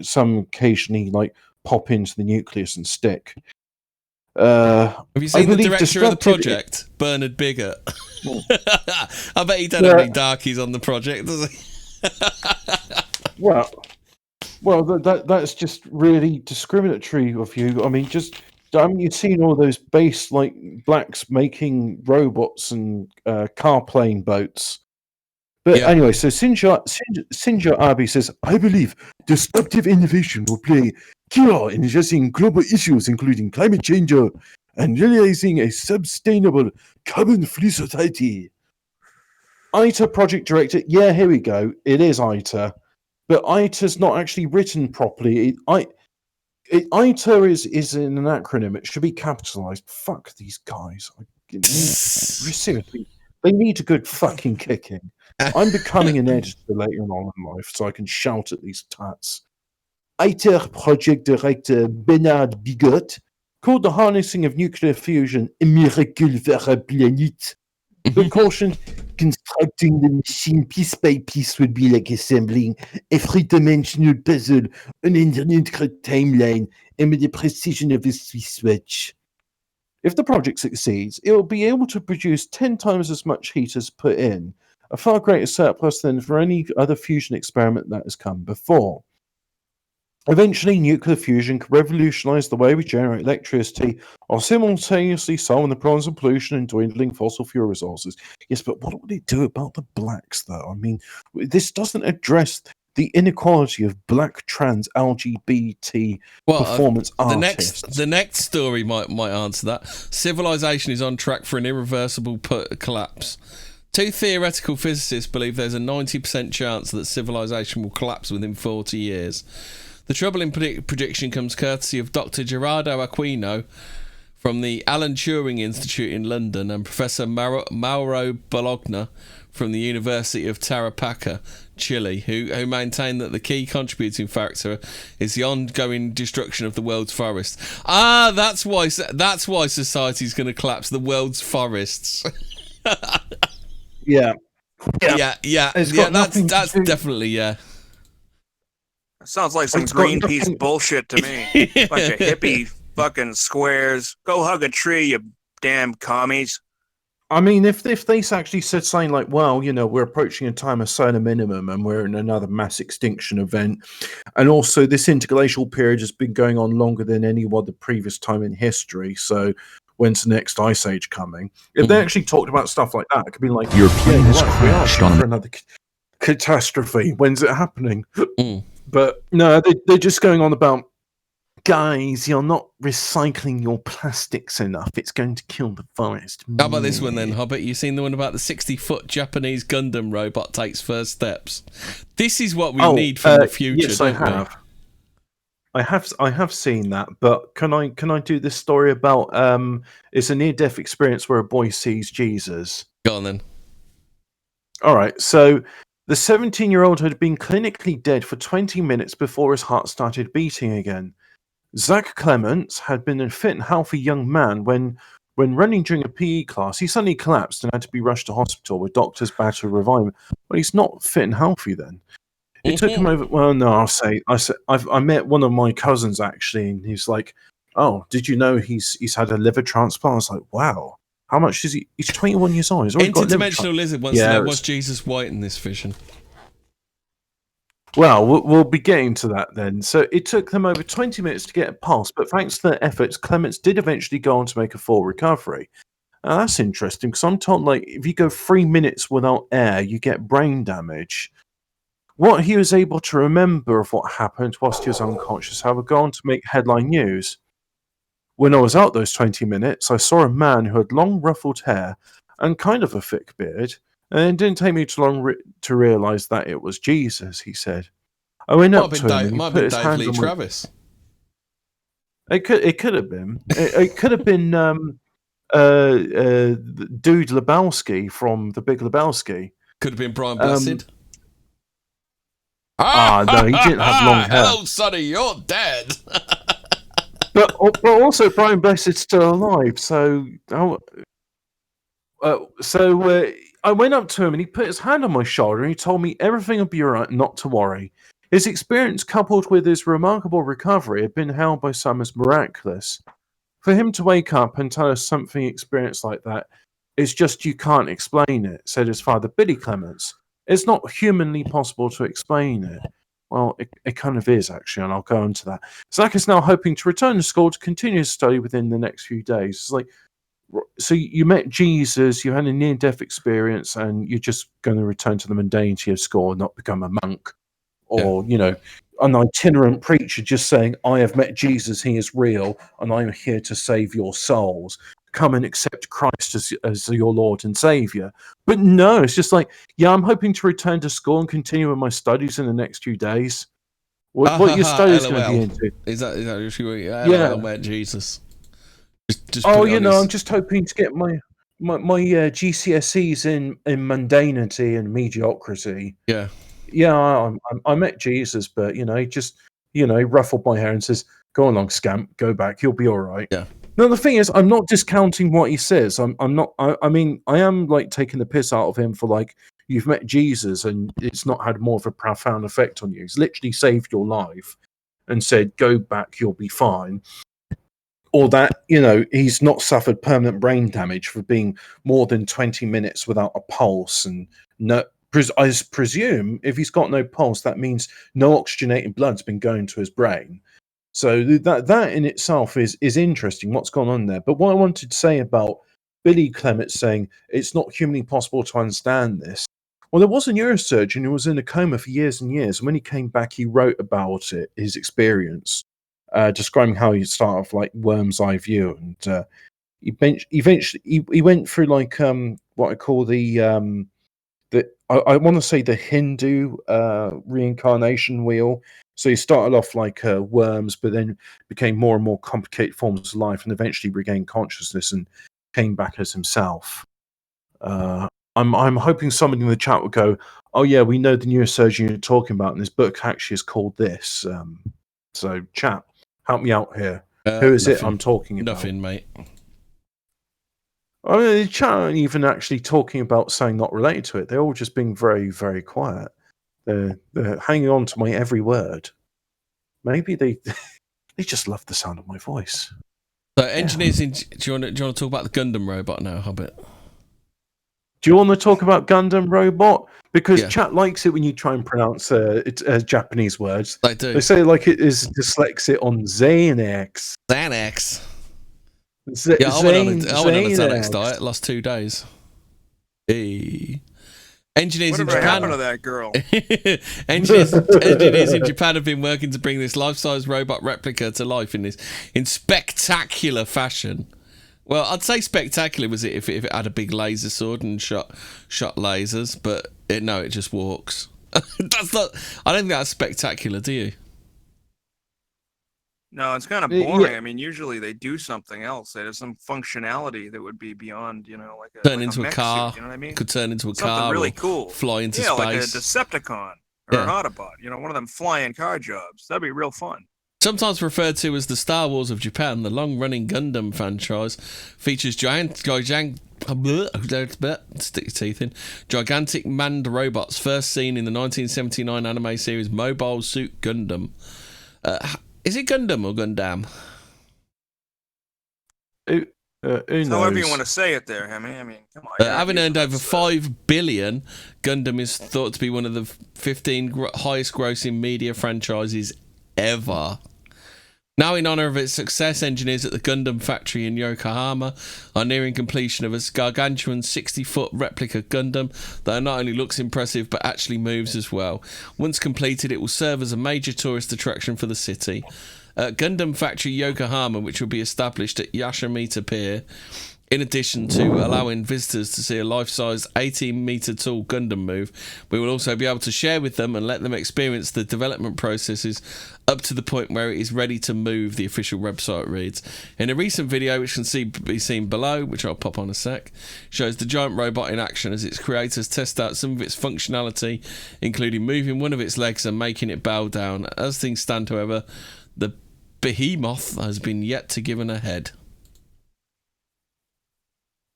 some occasionally like pop into the nucleus and stick. Have you seen the director of the project, Bernard Bigot? I bet he don't have any darkies on the project, does he? Well, that's just really discriminatory of you. I mean, you've seen all those base like blacks making robots and car plane boats. But anyway, so Sinja Abi says, I believe disruptive innovation will play key role in addressing global issues, including climate change and realizing a sustainable carbon-free society. ITER project director, here we go. It is ITER. But ITER's not actually written properly. ITER is an acronym. It should be capitalized. Fuck these guys. Seriously, they need a good fucking kicking. I'm becoming an editor later on in life, so I can shout at these tats. ITER project director Bernard Bigot called the harnessing of nuclear fusion a miracle for a planet. But cautioned, constructing the machine piece by piece would be like assembling a 3-dimensional puzzle on an intricate timeline and with the precision of a Swiss switch. If the project succeeds, it will be able to produce 10 times as much heat as put in, a far greater surplus than for any other fusion experiment that has come before. Eventually, nuclear fusion could revolutionize the way we generate electricity while simultaneously solving the problems of pollution and dwindling fossil fuel resources. Yes, but what would it do about the blacks, though? I mean, this doesn't address the inequality of black trans LGBT performance artists. The next story might answer that. Civilization is on track for an irreversible collapse. 2 theoretical physicists believe there's a 90% chance that civilization will collapse within 40 years. The troubling prediction comes courtesy of Dr. Gerardo Aquino from the Alan Turing Institute in London and Professor Mauro Bologna from the University of Tarapacá, Chile, who maintain that the key contributing factor is the ongoing destruction of the world's forests. That's why society's going to collapse, the world's forests. Yeah. That's definitely, yeah. Sounds like some Greenpeace bullshit to me. Bunch of hippie fucking squares. Go hug a tree, you damn commies. I mean, if they actually said something like, well, we're approaching a time of solar minimum and we're in another mass extinction event, and also this interglacial period has been going on longer than any other previous time in history, so when's the next ice age coming? If they actually talked about stuff like that, it could be like, your plane has crashed on another catastrophe. When's it happening? But no, they're just going on about, guys, you're not recycling your plastics enough. It's going to kill the forest. How about this one then, Hobbit? You seen the one about the 60-foot Japanese Gundam robot takes first steps? This is what we need for the future. Yes, I have. I have seen that, but can I do this story about it's a near-death experience where a boy sees Jesus? Go on then. All right, so the 17-year-old had been clinically dead for 20 minutes before his heart started beating again. Zach Clements had been a fit and healthy young man when running during a PE class. He suddenly collapsed and had to be rushed to hospital with doctors battled to revive him. But he's not fit and healthy then. It took him over. Well, no, I met one of my cousins actually, and he's like, "Oh, did you know he's had a liver transplant?" I was like, "Wow, how much is he? He's 21 years old. He's already got a liver Interdimensional lizard wants to know, was Jesus white in this vision?" Well, we'll be getting to that then. So it took them over 20 minutes to get a pulse, but thanks to their efforts, Clements did eventually go on to make a full recovery. Now, that's interesting, because I'm told, if you go 3 minutes without air, you get brain damage. What he was able to remember of what happened whilst he was unconscious, however, go on to make headline news. When I was out those 20 minutes, I saw a man who had long ruffled hair and kind of a thick beard. And it didn't take me too long to realise that it was Jesus, he said. I went up to him and he put his hand on Travis. It could have been. It could have been Dude Lebowski from The Big Lebowski. Could have been Brian Blessed. No, he didn't have long hair. Hello, Sonny, you're dead. but also Brian Blessed's still alive, so I went up to him and he put his hand on my shoulder and he told me everything would be alright, not to worry. His experience, coupled with his remarkable recovery, had been hailed by some as miraculous. For him to wake up and tell us something experienced like that is just you can't explain it, said his father, Billy Clements. It's not humanly possible to explain it. Well, it kind of is, actually, and I'll go on to that. Zach is now hoping to return to school to continue his study within the next few days. It's like, so you met Jesus, you had a near-death experience, and you're just going to return to the mundanity of school and not become a monk or, an itinerant preacher just saying, I have met Jesus, he is real, and I'm here to save your souls. Come and accept Christ as your Lord and Savior. But no, it's just like, I'm hoping to return to school and continue with my studies in the next few days. What are your studies going to be into? Is that LOL, met Jesus. Just I'm just hoping to get my GCSEs in mundanity and mediocrity. Yeah. I met Jesus, but he ruffled my hair and says, "Go along, scamp, go back, you'll be all right." Yeah. No, the thing is, I'm not discounting what he says. I'm not. I am taking the piss out of him for you've met Jesus and it's not had more of a profound effect on you. He's literally saved your life and said, "Go back, you'll be fine." Or that, he's not suffered permanent brain damage for being more than 20 minutes without a pulse. And I presume if he's got no pulse, that means no oxygenated blood's been going to his brain. So that in itself is interesting, what's gone on there. But what I wanted to say about Billy Clements saying it's not humanly possible to understand this. Well, there was a neurosurgeon who was in a coma for years and years. And when he came back, he wrote about it, his experience. Describing how he started off worm's eye view, and he went through what I call I want to say the Hindu reincarnation wheel, So he started off like worms, but then became more and more complicated forms of life, and eventually regained consciousness and came back as himself. I'm hoping somebody in the chat will go, "Oh yeah, we know the neurosurgeon you're talking about, and this book actually is called this." So chat, help me out here. Who is it I'm talking about? Nothing, mate. I mean, the chat aren't even actually talking about saying not related to it. They're all just being very, very quiet. They're hanging on to my every word. Maybe they just love the sound of my voice. So engineers, do you want to talk about the Gundam robot now, Hobbit? Do you want to talk about Gundam robot? Because chat likes it when you try and pronounce Japanese words. They do. They say like it is dyslexic on Xanax. Xanax. I went on a Xanax diet. Lost 2 days. Hey. Engineers in Japan. Whatever happened to that girl? engineers in Japan have been working to bring this life-size robot replica to life in spectacular fashion. Well, I'd say spectacular was it if it had a big laser sword and shot lasers, but it just walks. That's not. I don't think that's spectacular, do you? No, it's kind of boring. I mean, usually they do something else. There's some functionality that would be beyond, like turn into a car. Suit, you know what I mean? Could turn into a something car. Really cool. Fly into space. Like a Decepticon or an Autobot. One of them flying car jobs. That'd be real fun. Sometimes referred to as the Star Wars of Japan, the long-running Gundam franchise features stick your teeth in, gigantic manned robots first seen in the 1979 anime series Mobile Suit Gundam. Is it Gundam or Gundam? Who knows? However you want to say it there, Hemi. I mean, come on. Having earned over 5 billion, Gundam is thought to be one of the 15 highest-grossing media franchises ever. Now, in honour of its success, engineers at the Gundam factory in Yokohama are nearing completion of a gargantuan 60-foot replica Gundam that not only looks impressive but actually moves as well. Once completed, it will serve as a major tourist attraction for the city. Gundam factory Yokohama, which will be established at Yashimata Pier, in addition to allowing visitors to see a life-size 18-metre-tall Gundam move, we will also be able to share with them and let them experience the development processes up to the point where it is ready to move, the official website reads. In a recent video, which can be seen below, which I'll pop on a sec, shows the giant robot in action as its creators test out some of its functionality, including moving one of its legs and making it bow down. As things stand, however, the behemoth has been yet to given a head.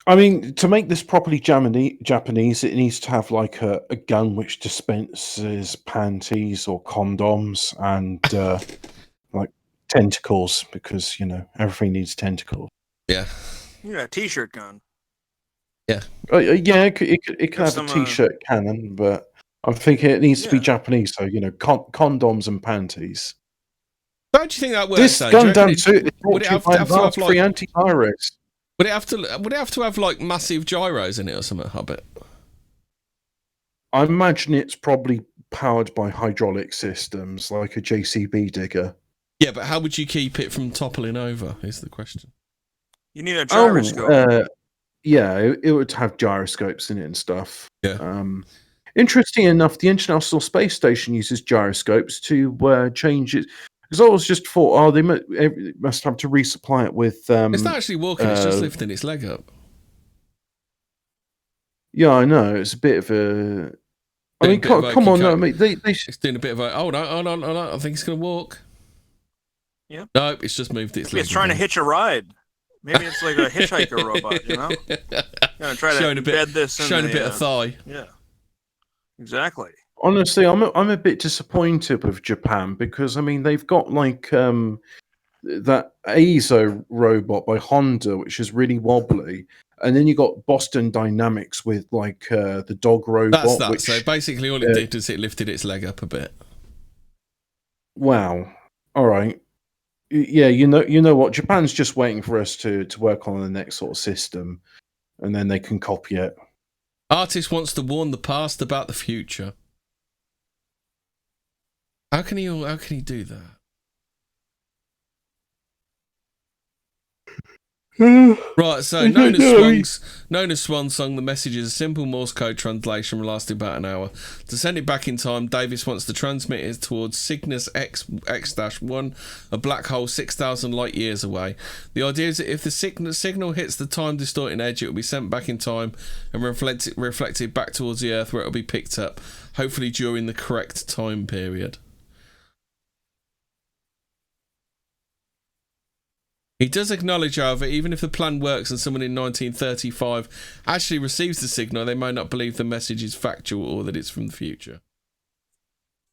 I mean, to make this properly Japanese, it needs to have like a gun which dispenses panties or condoms and like tentacles, because everything needs tentacles. Yeah. Yeah, t-shirt gun. Yeah. Yeah, it can have a t-shirt cannon, but I'm thinking it needs to be Japanese, so condoms and panties. How do you think that works? This Gundam suit is brought to you by Mark Free Antivirus. Would it have to have like massive gyros in it or something, Hobbit? I imagine it's probably powered by hydraulic systems, like a JCB digger. Yeah, but how would you keep it from toppling over? Is the question. You need a gyroscope. It would have gyroscopes in it and stuff. Yeah. Interesting enough, the International Space Station uses gyroscopes to change it. Because I was just thought, they must have to resupply it with. It's not actually walking; it's just lifting its leg up. Yeah, I know. It's a bit of a. I mean, come on! No, I mean, it's doing a bit of a. Hold on! I think it's going to walk. Yeah. No, it's just moved its leg. It's trying to hitch a ride. Maybe it's like a hitchhiker robot. Gonna try to embed this in showing a bit of thigh. Yeah. Exactly. Honestly, I'm a bit disappointed with Japan, because I mean they've got like that Azo robot by Honda, which is really wobbly, and then you got Boston Dynamics with like the dog robot. That's that. So basically, all it did is it lifted its leg up a bit. Wow. All right. Yeah, you know what? Japan's just waiting for us to work on the next sort of system, and then they can copy it. Artist wants to warn the past about the future. How can he do that? Right, so known as Swan Song, the message is a simple Morse code translation lasting about an hour. To send it back in time, Davis wants to transmit it towards Cygnus X-1, a black hole 6,000 light years away. The idea is that if the signal hits the time distorting edge, it will be sent back in time and reflected back towards the Earth, where it will be picked up, hopefully during the correct time period. He does acknowledge, however, even if the plan works and someone in 1935 actually receives the signal, they may not believe the message is factual or that it's from the future.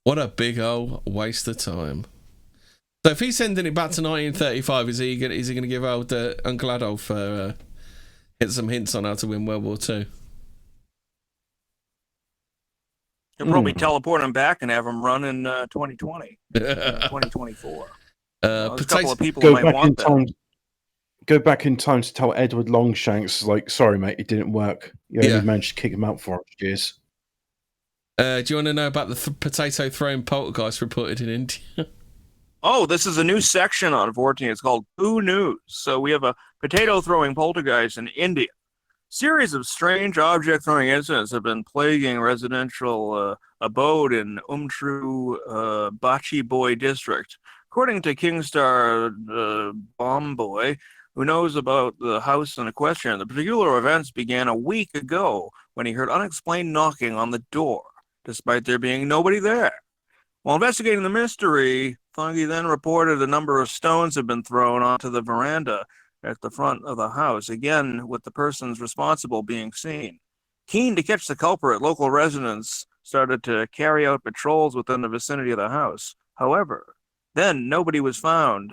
What a big old waste of time. So if he's sending it back to 1935, is he going to give old Uncle Adolf some hints on how to win World War II? He'll probably teleport him back and have him run in 2020, 2024. There's a couple of people who might want that. Go back in time to tell Edward Longshanks, like, sorry, mate, it didn't work. You only managed to kick him out for 4 years. Do you want to know about the potato throwing poltergeist reported in India? Oh, this is a new section on Fortean. It's called Poo News. So we have a potato throwing poltergeist in India. Series of strange object throwing incidents have been plaguing residential abode in Umtru Bachi Boy district. According to Kingstar Bomb Boy, who knows about the house in question, the particular events began a week ago when he heard unexplained knocking on the door, despite there being nobody there. While investigating the mystery, Thungy then reported a number of stones had been thrown onto the veranda at the front of the house, again with the persons responsible being seen. Keen to catch the culprit, local residents started to carry out patrols within the vicinity of the house. However, then nobody was found.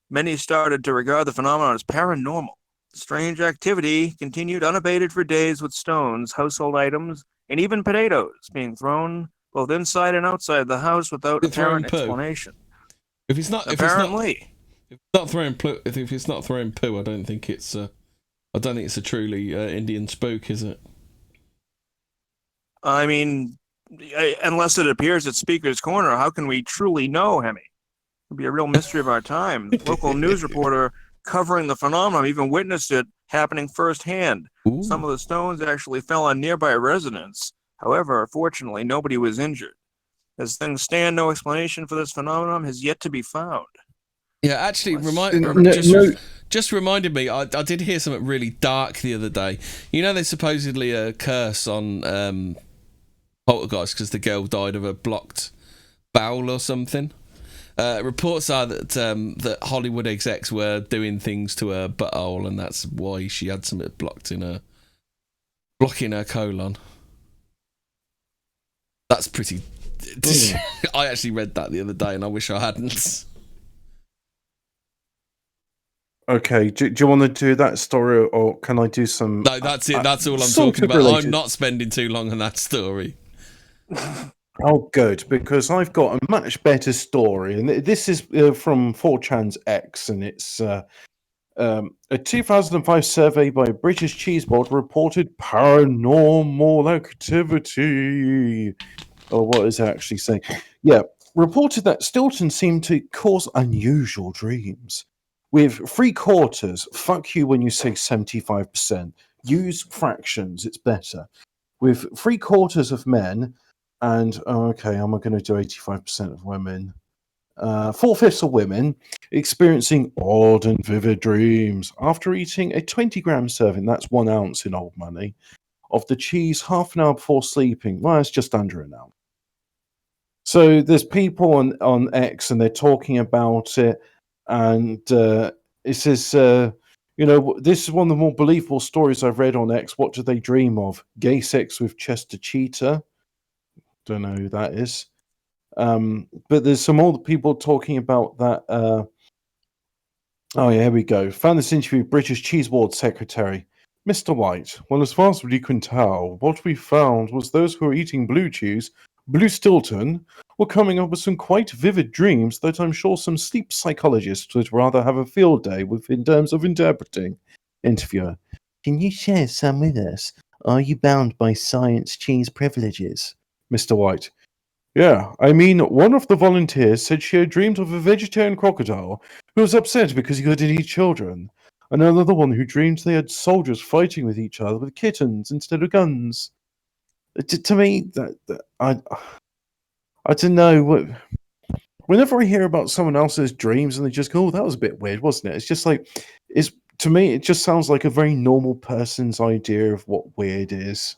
Many started to regard the phenomenon as paranormal. Strange activity continued unabated for days, with stones, household items, and even potatoes being thrown both inside and outside the house without apparent explanation. If it's not throwing poo, I don't think it's a truly Indian spook, is it? I mean, unless it appears at Speaker's Corner, how can we truly know, Hemi? It'd be a real mystery of our time. Local news reporter covering the phenomenon even witnessed it happening firsthand. Ooh. Some of the stones actually fell on nearby residents. However, fortunately, nobody was injured. As things stand, no explanation for this phenomenon has yet to be found. Yeah, actually, just reminded me, I did hear something really dark the other day. You know, there's supposedly a curse on poltergeist because the girl died of a blocked bowel or something. Reports are that Hollywood execs were doing things to her butthole, and that's why she had something blocking her colon. That's pretty. I actually read that the other day, and I wish I hadn't. Okay, do you want to do that story, or can I do some? No, that's it. That's all I'm talking about. Related. I'm not spending too long on that story. Oh, good, because I've got a much better story, and this is from 4chan's X, and it's a 2005 survey by British Cheese Board reported paranormal activity. Or what is it actually saying? Yeah, reported that Stilton seemed to cause unusual dreams. With 3/4, fuck you when you say 75%. Use fractions, it's better. With 3/4 of men, and okay, I'm going to do 85% of women. 4/5 of women experiencing odd and vivid dreams after eating a 20-gram serving, that's 1 ounce in old money, of the cheese half an hour before sleeping. Well, it's just under an ounce. So there's people on X, and they're talking about it, and it says, this is one of the more believable stories I've read on X. What do they dream of? Gay sex with Chester Cheetah. Don't know who that is. But there's some more people talking about that. Oh, yeah, here we go. Found this interview with British Cheese Board Secretary, Mr. White. Well, as far as we can tell, what we found was those who were eating blue cheese, Blue Stilton, were coming up with some quite vivid dreams that I'm sure some sleep psychologists would rather have a field day with in terms of interpreting. Interviewer, can you share some with us? Are you bound by science cheese privileges? Mr. White, yeah, I mean, one of the volunteers said she had dreamed of a vegetarian crocodile who was upset because he couldn't eat children. Another one who dreamed they had soldiers fighting with each other with kittens instead of guns. To me, I don't know. Whenever I hear about someone else's dreams and they just go, "Oh, that was a bit weird, wasn't it?" It's just like, to me, it just sounds like a very normal person's idea of what weird is.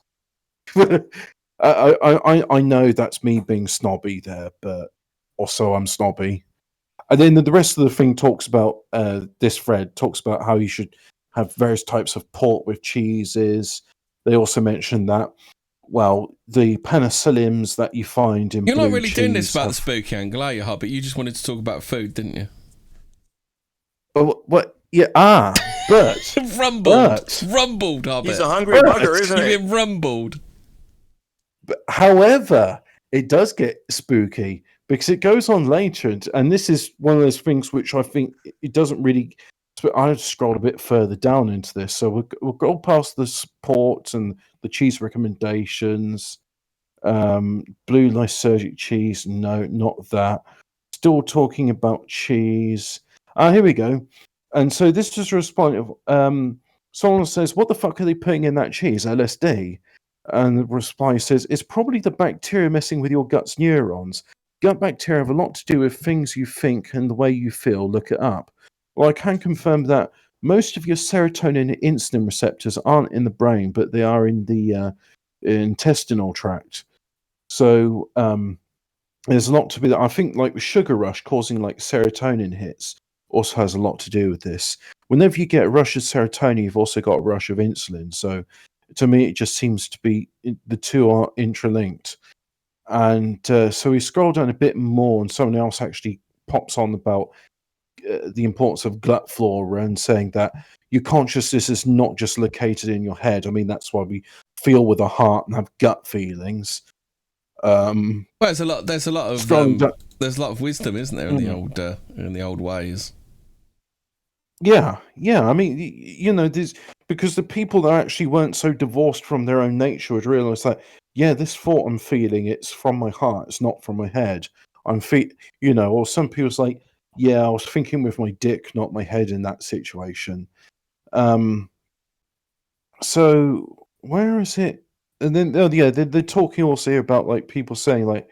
I know that's me being snobby there, but also I'm snobby. And then the rest of the thing talks about this thread talks about how you should have various types of pork with cheeses. They also mention that, well, the penicillins that you find in You're blue not really doing cheese this about the spooky angle, are you, Hobbit? You just wanted to talk about food, didn't you? Oh, what? Yeah, but rumbled, Hobbit. He's a hungry bugger, isn't he? You've been rumbled. But, however, it does get spooky because it goes on later, and this is one of those things which I think it doesn't really. I scrolled a bit further down into this, so we'll go past the support and the cheese recommendations. Blue lysergic cheese, no, not that. Still talking about cheese. Here we go. And so this is a response of someone says, "What the fuck are they putting in that cheese? LSD?" And the reply says, "It's probably the bacteria messing with your gut's neurons. Gut bacteria have a lot to do with things you think and the way you feel. Look it up." Well, I can confirm that most of your serotonin and insulin receptors aren't in the brain, but they are in the intestinal tract. So there's a lot to be that. I think like the sugar rush causing like serotonin hits also has a lot to do with this. Whenever you get a rush of serotonin, you've also got a rush of insulin. So to me, it just seems to be the two are interlinked. And so we scroll down a bit more, and someone else actually pops on about the importance of gut flora and saying that your consciousness is not just located in your head. I mean, that's why we feel with our heart and have gut feelings. Well, there's a lot of wisdom, isn't there, in the old ways. Yeah. I mean, there's because the people that actually weren't so divorced from their own nature would realize that, yeah, this thought I'm feeling, it's from my heart, it's not from my head. Or some people's like, yeah, I was thinking with my dick, not my head in that situation. So where is it? And then, they're talking also about like people saying like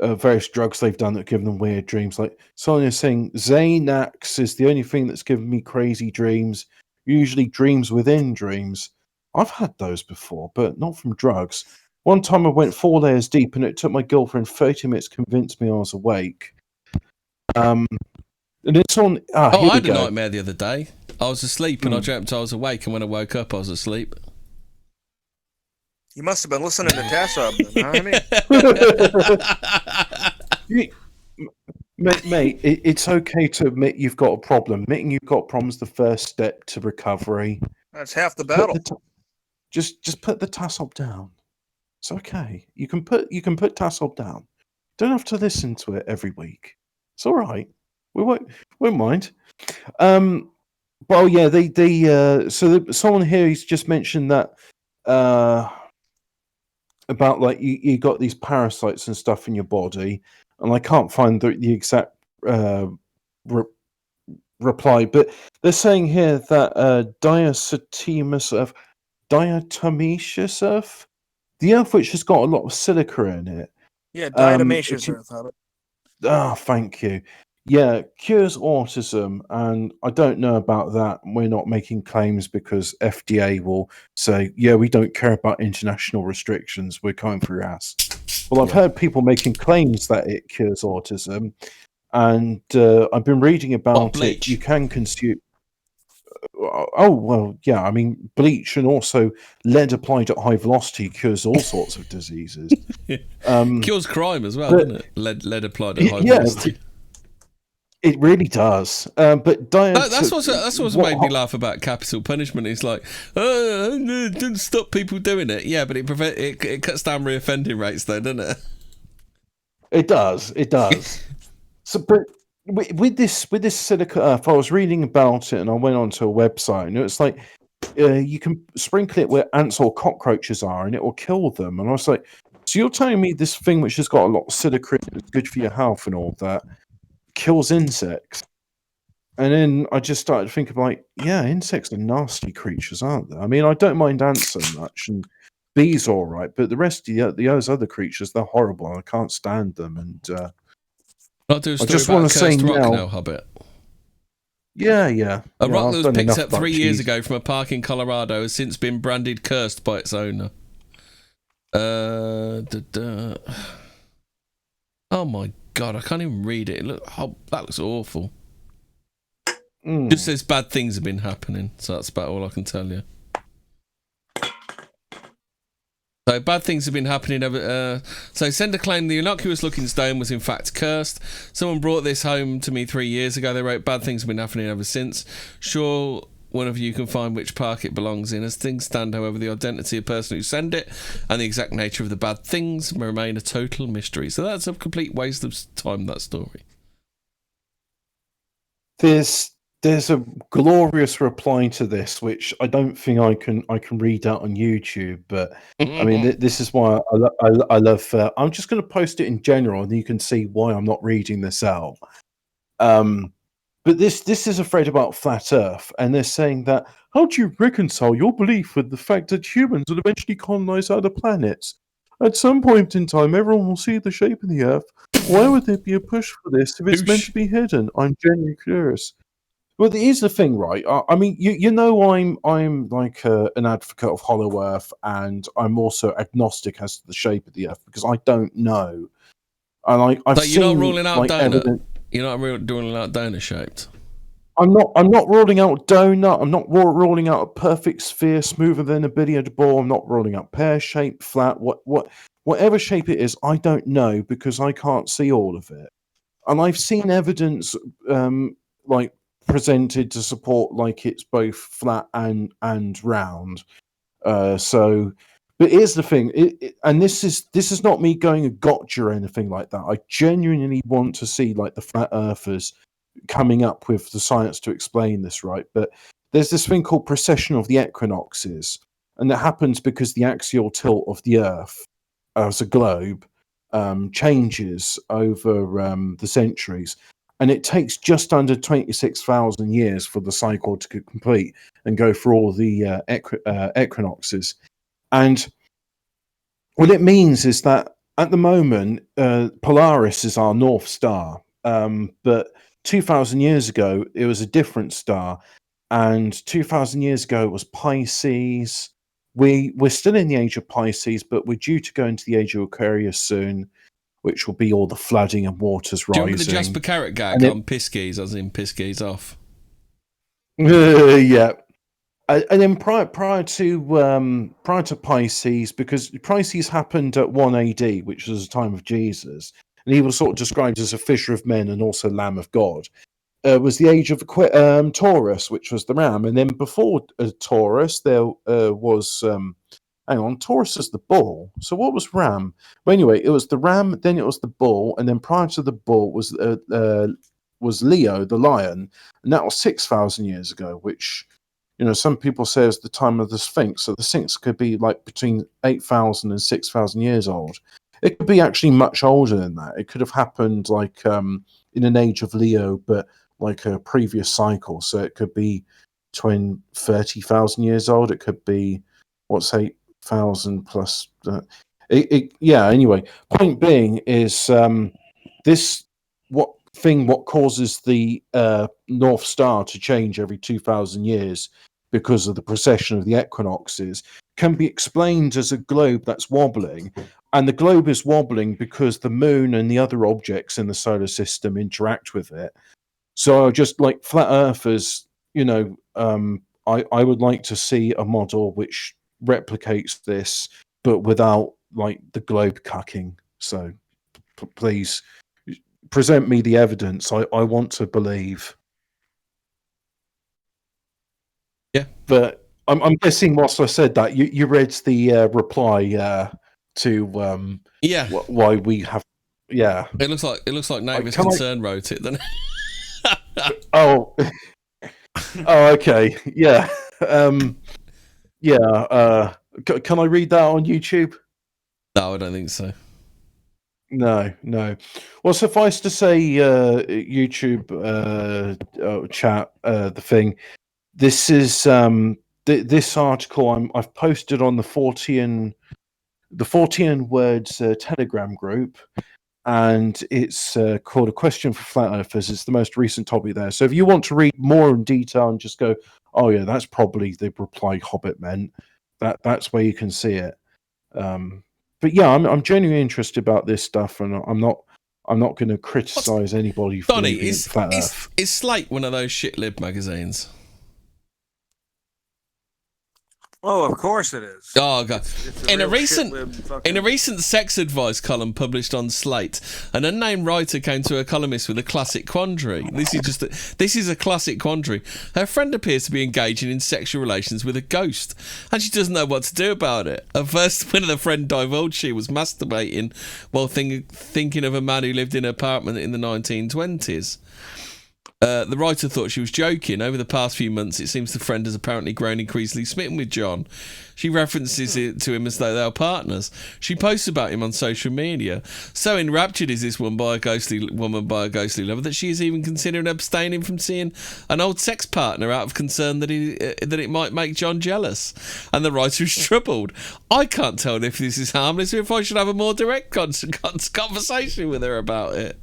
various drugs they've done that give them weird dreams. Like someone is saying Xanax is the only thing that's given me crazy dreams. Usually dreams within dreams. I've had those before, but not from drugs. One time I went 4 layers deep, and it took my girlfriend 30 minutes to convince me I was awake. And it's on. I had a nightmare the other day. I was asleep and I dreamt I was awake, and when I woke up, I was asleep. You must have been listening to Tessa. Mate, it's okay to admit you've got a problem. Admitting you've got problems is the first step to recovery. That's half the battle. Just put the tassel down. It's okay. You can put tassel down. Don't have to listen to it every week. It's all right. We won't mind. Well, yeah, someone here he's just mentioned that about like you got these parasites and stuff in your body, and I can't find the exact reply, but they're saying here that diatomaceous earth, the earth which has got a lot of silica in it. Yeah, diatomaceous earth. Thank you. Yeah, cures autism, and I don't know about that. We're not making claims because FDA will say, yeah, we don't care about international restrictions. We're coming for your ass. Well, I've heard people making claims that it cures autism, and I've been reading about it. You can consume. Oh, well, yeah, I mean, bleach and also lead applied at high velocity cures all sorts of diseases. Cures crime as well, doesn't it? Lead applied at high velocity. It really does, but that's what's made me laugh about capital punishment. It's like, it doesn't stop people doing it. Yeah, but it cuts down reoffending rates, though, doesn't it? It does. So, but with this silica earth, I was reading about it, and I went onto a website, and it's like you can sprinkle it where ants or cockroaches are, and it will kill them. And I was like, so you're telling me this thing which has got a lot of silica, is good for your health and all that, kills insects? And then I just started thinking, like, yeah, insects are nasty creatures, aren't they? I mean, I don't mind ants so much, and bees all right, but the rest of those other creatures, they're horrible. I can't stand them, and I'll do a I story just about want to say cursed rock now, now, Hobbit. yeah. A rock I've that was done picked enough up about 3 years cheese. ago from a park in Colorado has since been branded cursed by its owner. Oh my god, I can't even read it. That looks awful. Just says bad things have been happening, so that's about all I can tell you. So bad things have been happening. So sender claimed the innocuous-looking stone was in fact cursed. Someone brought this home to me 3 years ago. They wrote, bad things have been happening ever since. Sure, one of you can find which park it belongs in. As things stand, however, the identity of the person who sent it and the exact nature of the bad things remain a total mystery. So that's a complete waste of time, that story. There's a glorious reply to this, which I don't think I can read out on YouTube. But I mean, this is why I love. I'm just going to post it in general, and you can see why I'm not reading this out. But this is a thread about flat Earth, and they're saying that how do you reconcile your belief with the fact that humans will eventually colonize other planets? At some point in time, everyone will see the shape of the Earth. Why would there be a push for this if it's meant to be hidden? I'm genuinely curious. Well, here's the thing, right? I mean, you know, I'm like an advocate of Hollow Earth, and I'm also agnostic as to the shape of the Earth because I don't know. And I've So you're seen not ruling out like donut. evidence. You're not ruling out donut shaped. I'm not ruling out donut. I'm not ruling out a perfect sphere smoother than a billiard ball. I'm not ruling out pear shaped, flat. Whatever shape it is, I don't know because I can't see all of it. And I've seen evidence, like presented to support like it's both flat and round. So, but here's the thing, and this is not me going a gotcha or anything like that. I genuinely want to see like the flat earthers coming up with the science to explain this, right? But there's this thing called precession of the equinoxes, and that happens because the axial tilt of the Earth as a globe changes over the centuries, and it takes just under 26,000 years for the cycle to complete and go through all the equinoxes. And what it means is that at the moment, Polaris is our North Star, but 2,000 years ago, it was a different star, and 2,000 years ago, it was Pisces. We're still in the age of Pisces, but we're due to go into the age of Aquarius soon, which will be all the flooding and waters rising. Do you remember the Jasper Carrot gag on Piskies, as in Piskies off? Yeah. And then prior to Pisces, because Pisces happened at 1 AD, which was the time of Jesus, and he was sort of described as a fisher of men and also Lamb of God. Was the age of Taurus, which was the ram, and then before Taurus there was Taurus is the bull. So what was ram? Well, anyway, it was the ram, then it was the bull, and then prior to the bull was Leo, the lion, and that was 6,000 years ago, which, you know, some people say is the time of the Sphinx. So the Sphinx could be like between 8,000 and 6,000 years old. It could be actually much older than that. It could have happened like in an age of Leo, but like a previous cycle. So it could be 30,000 years old. It could be, what's 8,000 plus. Anyway, point being is what causes the North Star to change every 2,000 years because of the precession of the equinoxes can be explained as a globe that's wobbling, and the globe is wobbling because the moon and the other objects in the solar system interact with it. So just like flat earthers, you know, I would like to see a model which replicates this but without like the globe cucking. So please present me the evidence. I want to believe. Yeah, but I'm guessing whilst I said that you read the reply to why we have. Yeah, it looks like Navy's Concern wrote it. Then oh, okay, yeah, yeah. Can I read that on YouTube? No, I don't think so. No. Well, suffice to say, YouTube chat, the thing. This is this article I've posted on the Fortean Words Telegram group, and it's called "A Question for Flat Earthers." It's the most recent topic there. So if you want to read more in detail and just go, "Oh yeah, that's probably the reply Hobbit meant," that's where you can see it. But yeah, I'm genuinely interested about this stuff, and I'm not going to criticize anybody for Donnie, believing in flat Earth. is Slate one of those shit-lib magazines? Oh, of course it is. Oh god! It's In a real recent shit-lib fucking- sex advice column published on Slate, an unnamed writer came to a columnist with a classic quandary. This is a classic quandary. Her friend appears to be engaging in sexual relations with a ghost, and she doesn't know what to do about it. At first, when the friend divulged she was masturbating while thinking of a man who lived in an apartment in the 1920s. The writer thought she was joking. Over the past few months, it seems the friend has apparently grown increasingly smitten with John. She references it to him as though they are partners. She posts about him on social media. So enraptured is this woman by a ghostly lover that she is even considering abstaining from seeing an old sex partner out of concern that it might make John jealous. And the writer is troubled. I can't tell if this is harmless or if I should have a more direct conversation with her about it.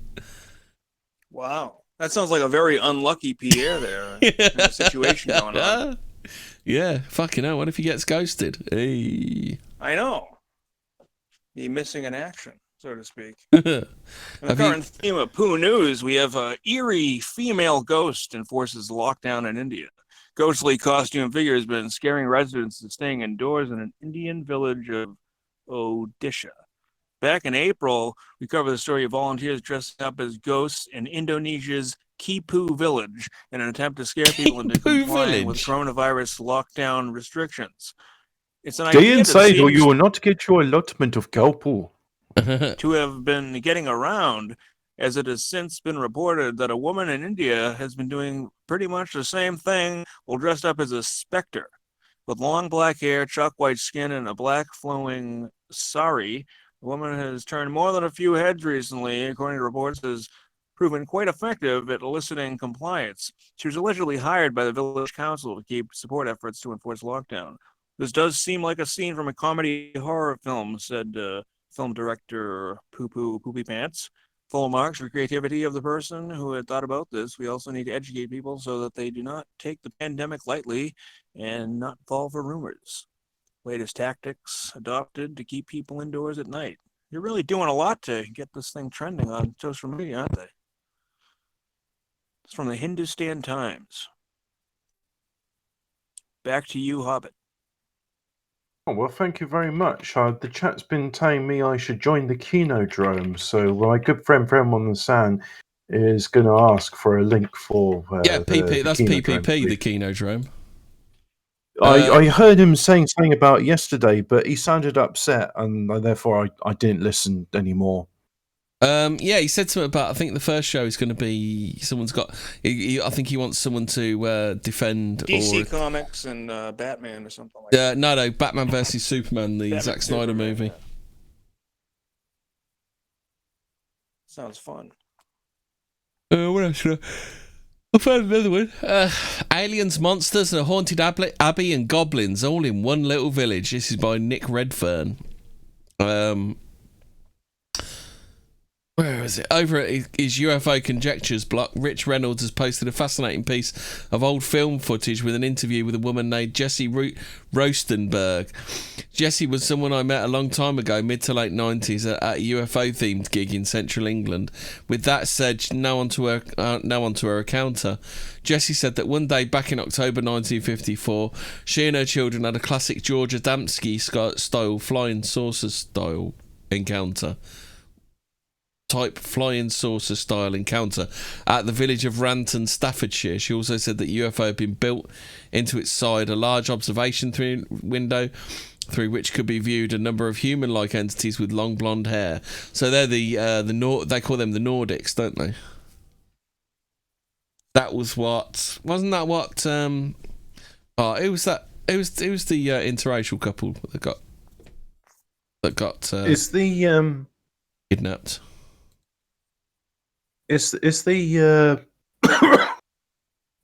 Wow. That sounds like a very unlucky Pierre there. A situation going on. Yeah, fucking hell. What if he gets ghosted? Hey. I know. Be missing in action, so to speak. In the current theme of Pooh News, we have an eerie female ghost enforces lockdown in India. Ghostly costume figure has been scaring residents into staying indoors in an Indian village of Odisha. Back in April, we covered the story of volunteers dressing up as ghosts in Indonesia's Kipu village in an attempt to scare people into complying with coronavirus lockdown restrictions. It's an Stay inside or you will not get your allotment of Kaupu. To have been getting around, as it has since been reported that a woman in India has been doing pretty much the same thing while dressed up as a specter. With long black hair, chalk white skin, and a black flowing sari, the woman has turned more than a few heads recently, according to reports, has proven quite effective at eliciting compliance. She was allegedly hired by the village council to keep support efforts to enforce lockdown. This does seem like a scene from a comedy horror film, said film director Poopy Pants. Full marks for creativity of the person who had thought about this. We also need to educate people so that they do not take the pandemic lightly and not fall for rumors. Latest tactics adopted to keep people indoors at night. You're really doing a lot to get this thing trending on social media, aren't they? It's from the Hindustan Times. Back to you, Hobbit. Oh, well, thank you very much. The chat's been telling me I should join the Kinodrome, so my good friend on the Sand is going to ask for a link for PP. That's Kinodrome, PPP, the Kinodrome. I heard him saying something about it yesterday, but he sounded upset, and therefore I didn't listen anymore. Yeah, he said something about, I think the first show is going to be, someone's got, I think he wants someone to defend DC Comics and Batman or something like that. No, Batman versus Superman, the Zack Snyder movie. Yeah. Sounds fun. What else should I found another one. Aliens, monsters, and a haunted abbey and goblins all in one little village. This is by Nick Redfern. Where is it? Over at his UFO Conjectures blog, Rich Reynolds has posted a fascinating piece of old film footage with an interview with a woman named Jessie Rostenberg. Jessie was someone I met a long time ago, mid to late 90s, at a UFO-themed gig in central England. With that said, now onto her encounter. Jessie said that one day back in October 1954, she and her children had a classic George Adamski-style flying saucer style encounter. Flying saucer style encounter at the village of Ranton, Staffordshire. She also said that UFO had been built into its side, a large observation window through which could be viewed a number of human-like entities with long blonde hair. So they're they call them the Nordics, don't they? That was what, wasn't that what? It was the interracial couple that got. Is the kidnapped. Is the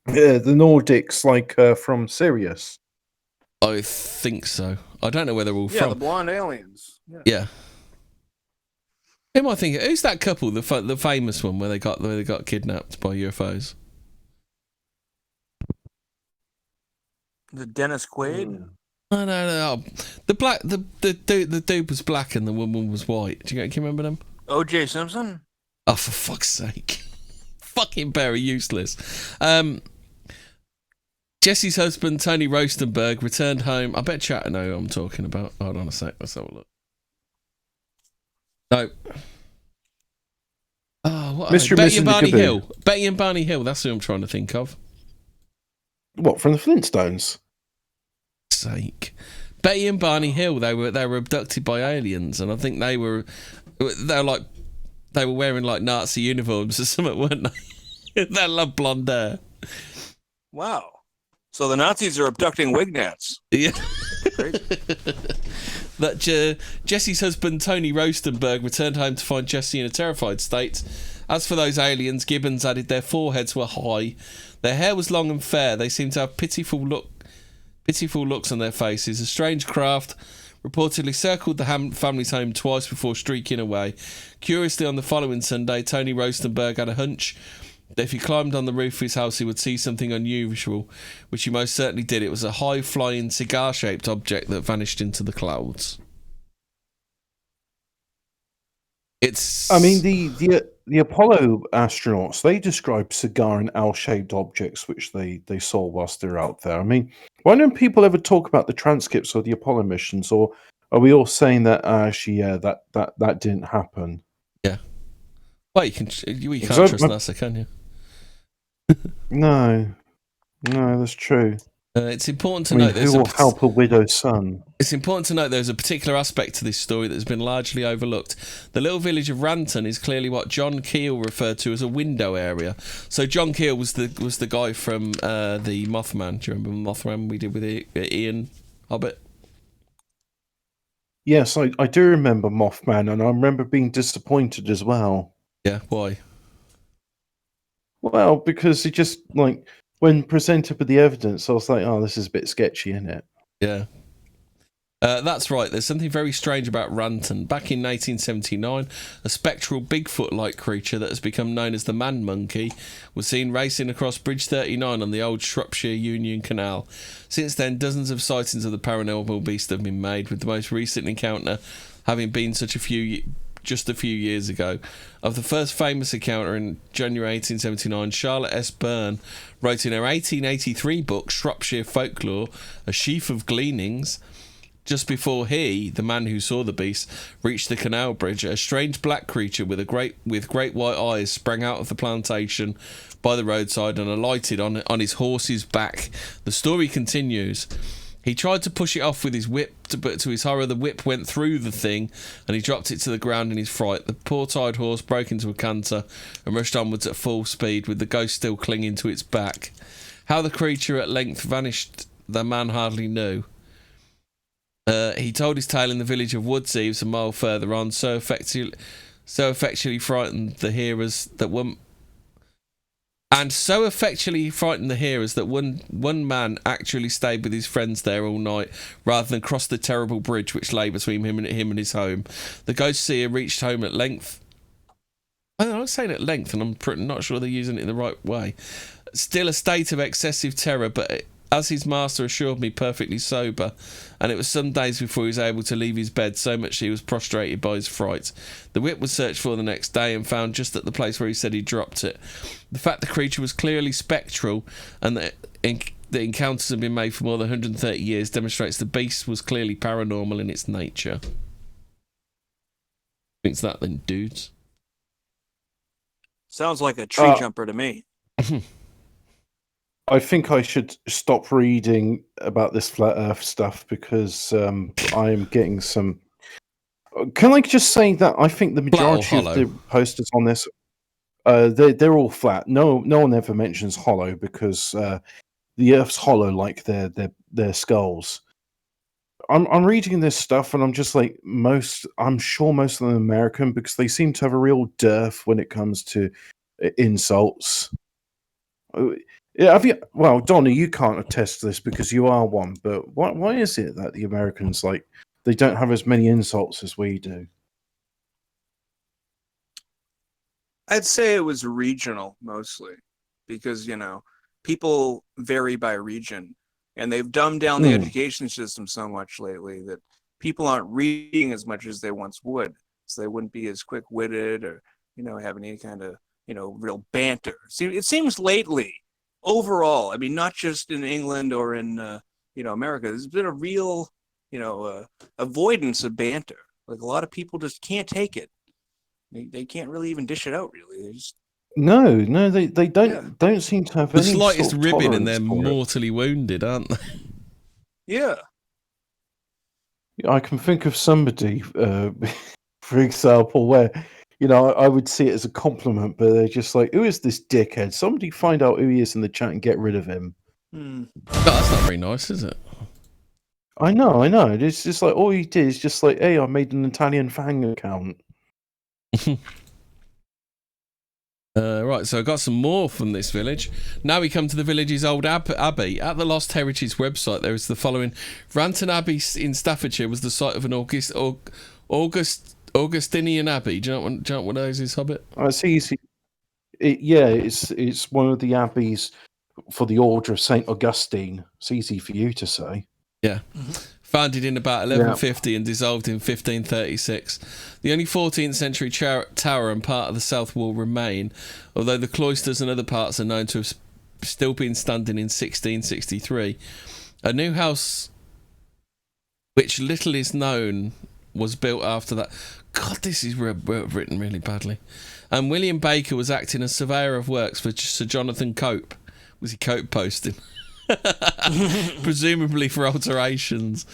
the Nordics like from Sirius? I think so. I don't know where they're all Yeah, from. the blonde aliens. Yeah. Who am I thinking? Who's that couple? The famous one where they got kidnapped by UFOs. The Dennis Quaid. No. The dude was black and the woman was white. Can you remember them? O.J. Simpson. Oh, for fuck's sake! Fucking very useless. Jesse's husband Tony Rostenberg returned home. I bet chat know who I'm talking about. Hold on a sec. Let's have a look. No. Oh, what? Mr. and Betty Mrs. and Barney Nickaboo. Hill. Betty and Barney Hill. That's who I'm trying to think of. What, from the Flintstones? Sake. Betty and Barney Hill. They were abducted by aliens, and I think they were wearing like Nazi uniforms or something, weren't they? They love blonde hair. Wow. So the Nazis are abducting Wignats. Yeah. That Jesse's husband Tony Rostenberg returned home to find Jesse in a terrified state. As for those aliens, Gibbons added their foreheads were high, their hair was long and fair. They seemed to have pitiful looks on their faces. A strange craft reportedly circled the family's home twice before streaking away. Curiously, on the following Sunday, Tony Rostenberg had a hunch that if he climbed on the roof of his house, he would see something unusual, which he most certainly did. It was a high-flying, cigar-shaped object that vanished into the clouds. I mean, the Apollo astronauts, they described cigar and L-shaped objects which they saw whilst they're out there. I mean, why don't people ever talk about the transcripts of the Apollo missions, or are we all saying that actually, that didn't happen? Yeah. Well, you can't trust NASA, can you? No, that's true. It's important to I mean, note who will help a widow's son? It's important to note there's a particular aspect to this story that has been largely overlooked. The little village of Ranton is clearly what John Keel referred to as a window area. So John Keel was the guy from the Mothman. Do you remember Mothman we did with Ian Hobbit? Yes, I do remember Mothman, and I remember being disappointed as well. Yeah, why? Well, because it just, like, when presented with the evidence, I was like, oh, this is a bit sketchy, isn't it? Yeah. That's right, there's something very strange about Ranton. Back in 1879, a spectral Bigfoot-like creature that has become known as the Man Monkey was seen racing across Bridge 39 on the old Shropshire Union Canal. Since then, dozens of sightings of the paranormal beast have been made, with the most recent encounter having been just a few years ago. Of the first famous encounter in January 1879, Charlotte S. Byrne wrote in her 1883 book, Shropshire Folklore, A Sheaf of Gleanings. Just before he, the man who saw the beast, reached the canal bridge, a strange black creature with great white eyes sprang out of the plantation by the roadside and alighted on his horse's back. The story continues. He tried to push it off with his whip, but to his horror, the whip went through the thing, and he dropped it to the ground in his fright. The poor tired horse broke into a canter and rushed onwards at full speed, with the ghost still clinging to its back. How the creature at length vanished, the man hardly knew. He told his tale in the village of Woodseaves, a mile further on, so effectually frightened the hearers that one man actually stayed with his friends there all night, rather than cross the terrible bridge which lay between him and his home. The ghost seer reached home at length. I was saying at length, and I'm not sure they're using it in the right way. Still a state of excessive terror, but as his master assured me, perfectly sober, and it was some days before he was able to leave his bed, so much he was prostrated by his fright. The whip was searched for the next day and found just at the place where he said he dropped it. The fact the creature was clearly spectral and that the encounters had been made for more than 130 years demonstrates the beast was clearly paranormal in its nature. Thinks that then, dudes? Sounds like a tree jumper to me. I think I should stop reading about this flat Earth stuff because I am getting some. Can I just say that I think the majority of the posters on this, they're all flat. No one ever mentions hollow because the Earth's hollow like their skulls. I'm reading this stuff and I'm just like I'm sure most of them are American because they seem to have a real dearth when it comes to insults. Yeah, well, Donnie, you can't attest to this because you are one, but why is it that the Americans they don't have as many insults as we do? I'd say it was regional mostly because, people vary by region and they've dumbed down the education system so much lately that people aren't reading as much as they once would. So they wouldn't be as quick-witted or, have any kind of, real banter. See, it seems lately, overall, I mean, not just in England or in, America, there's been a real, avoidance of banter. Like a lot of people just can't take it. They can't really even dish it out, really. They just... No, they don't seem to have the any slightest sort of ribbon and they're tolerance for it. mortally wounded, aren't they? Yeah. I can think of somebody, for example, where I would see it as a compliment, but they're just like, "Who is this dickhead? Somebody find out who he is in the chat and get rid of him." Oh, that's not very nice, is it? I know. It's just like all he did is just like, "Hey, I made an Italian Fang account." Right, so I got some more from this village. Now we come to the village's old abbey. At the Lost Heritage website, there is the following: Ranton Abbey in Staffordshire was the site of an Augustinian abbey. Do you know what those is, Hobbit? It's easy. It's one of the abbeys for the Order of Saint Augustine. It's easy for you to say. Yeah. Founded in about 1150 and dissolved in 1536. The only 14th century tower and part of the south wall remain, although the cloisters and other parts are known to have still been standing in 1663. A new house, which little is known, was built after that. God, this is written really badly. And William Baker was acting as surveyor of works for Sir Jonathan Cope. Was he Cope posting? Presumably for alterations.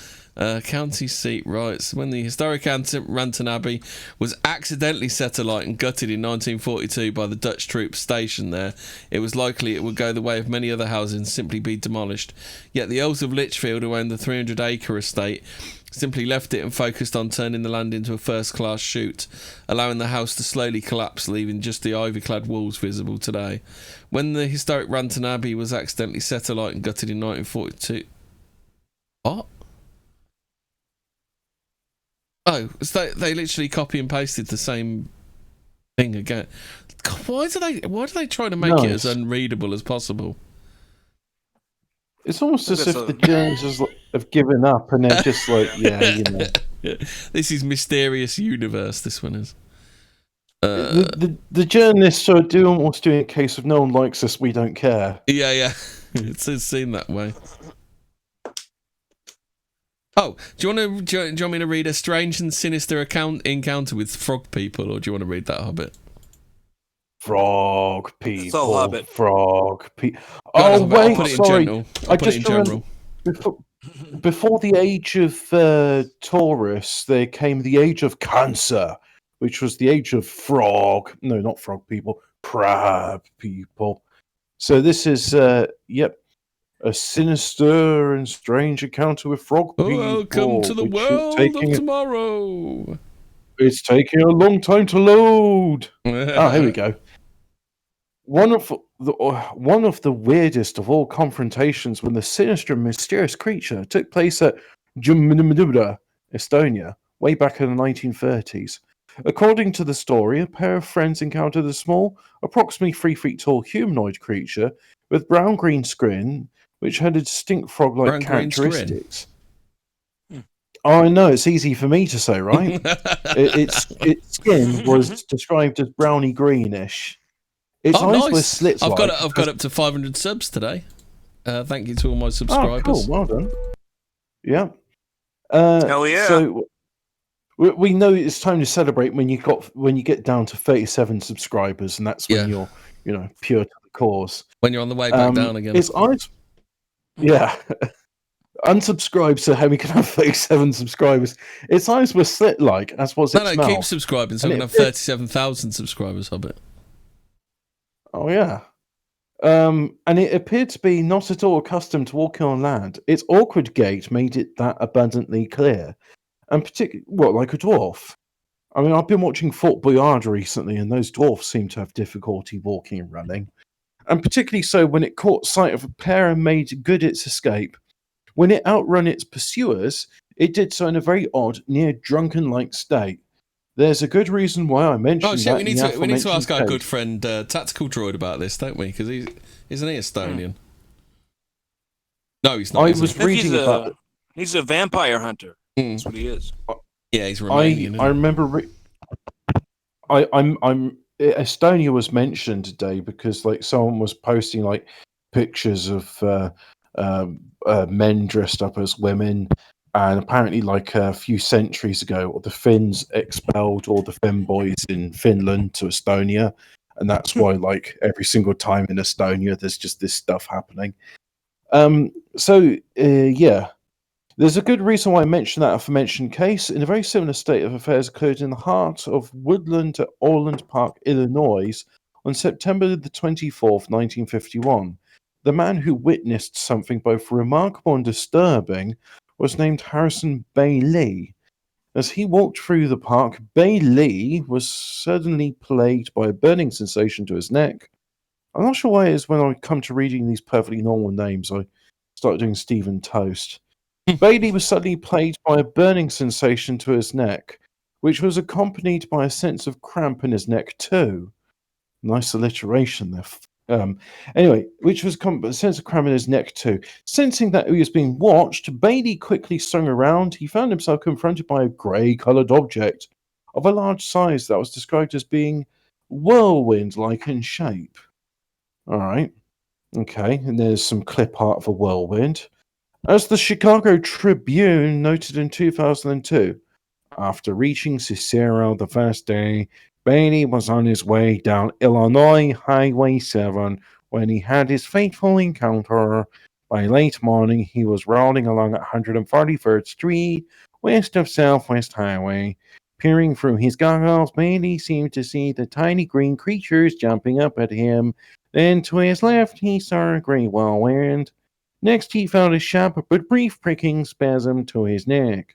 County seat rights. When the historic Ranton Abbey was accidentally set alight and gutted in 1942 by the Dutch troops stationed there, it was likely it would go the way of many other houses and simply be demolished. Yet the Earls of Lichfield, who owned the 300-acre estate, simply left it and focused on turning the land into a first-class shoot, allowing the house to slowly collapse, leaving just the ivy-clad walls visible today. When the historic Ranton Abbey was accidentally set alight and gutted in 1942... What? Oh, so they literally copy and pasted the same thing again. God, why do they try to make it as unreadable as possible? It's almost as if the journalists have given up and they're just like, This is Mysterious Universe, this one is. The journalists are doing what's doing in case if no one likes us, we don't care. Yeah. It seemed that way. Oh, do you want me to read a strange and sinister encounter with frog people, or do you want to read that, Hobbit? Frog people. It's all Hobbit. Frog people. Oh, wait, sorry. I just remember. Before the age of Taurus, there came the age of Cancer, which was the age of frog. No, not frog people. Crab people. So this is, a sinister and strange encounter with frog people. Welcome to the world of tomorrow. It's taking a long time to load. Here we go. One of the weirdest of all confrontations when the sinister and mysterious creature took place at Jumnimdubra, Estonia, way back in the 1930s. According to the story, a pair of friends encountered a small, approximately 3 feet tall humanoid creature with brown-green skin, which had a distinct frog-like characteristics. Oh, I know, it's easy for me to say, right? Its skin was described as browny greenish. Its eyes were slits. I've got up to 500 subs today. Thank you to all my subscribers. Oh, cool, well done. Yeah. Hell yeah. So we know it's time to celebrate when you get down to 37 subscribers, and that's when you're pure to the cause. When you're on the way back down again. Its eyes. Yeah. Unsubscribe so we can have 37 subscribers. Its eyes were slit-like, as was its mouth. No, keep subscribing so we can have 37,000 subscribers, Hobbit. Oh, yeah. And it appeared to be not at all accustomed to walking on land. Its awkward gait made it that abundantly clear, and particularly, well, like a dwarf. I mean, I've been watching Fort Boyard recently, and those dwarfs seem to have difficulty walking and running, and particularly so when it caught sight of a pair and made good its escape. When it outrun its pursuers, it did so in a very odd, near drunken-like state. There's a good reason why I mentioned Oh shit! that. We need to ask our case. good friend Tactical Droid about this, don't we? Because isn't he Estonian? No, he's not. I is he? was reading about. He's a vampire hunter. That's what he is. Yeah, he's Romanian. I remember. Estonia was mentioned today because like someone was posting like pictures of men dressed up as women, and apparently like a few centuries ago, the Finns expelled all the femboys in Finland to Estonia, and that's why like every single time in Estonia there's just this stuff happening. Yeah. There's a good reason why I mentioned that aforementioned case. In a very similar state of affairs occurred in the heart of Woodland at Orland Park, Illinois, on September the 24th, 1951. The man who witnessed something both remarkable and disturbing was named Harrison Bailey. As he walked through the park, Bailey was suddenly plagued by a burning sensation to his neck. I'm not sure why it is when I come to reading these perfectly normal names, I start doing Stephen Toast. Bailey was suddenly plagued by a burning sensation to his neck, which was accompanied by a sense of cramp in his neck too. Nice alliteration there. Anyway, which was a sense of cramp in his neck too. Sensing that he was being watched, Bailey quickly swung around. He found himself confronted by a grey-coloured object of a large size that was described as being whirlwind-like in shape. All right. Okay, and there's some clip art of a whirlwind. As the Chicago Tribune noted in 2002, after reaching Cicero the first day, Bailey was on his way down Illinois Highway 7 when he had his fateful encounter. By late morning, he was rolling along 143rd Street, west of Southwest Highway. Peering through his goggles, Bailey seemed to see the tiny green creatures jumping up at him. Then to his left, he saw a grey whirlwind. Next, he felt a sharp but brief pricking spasm to his neck.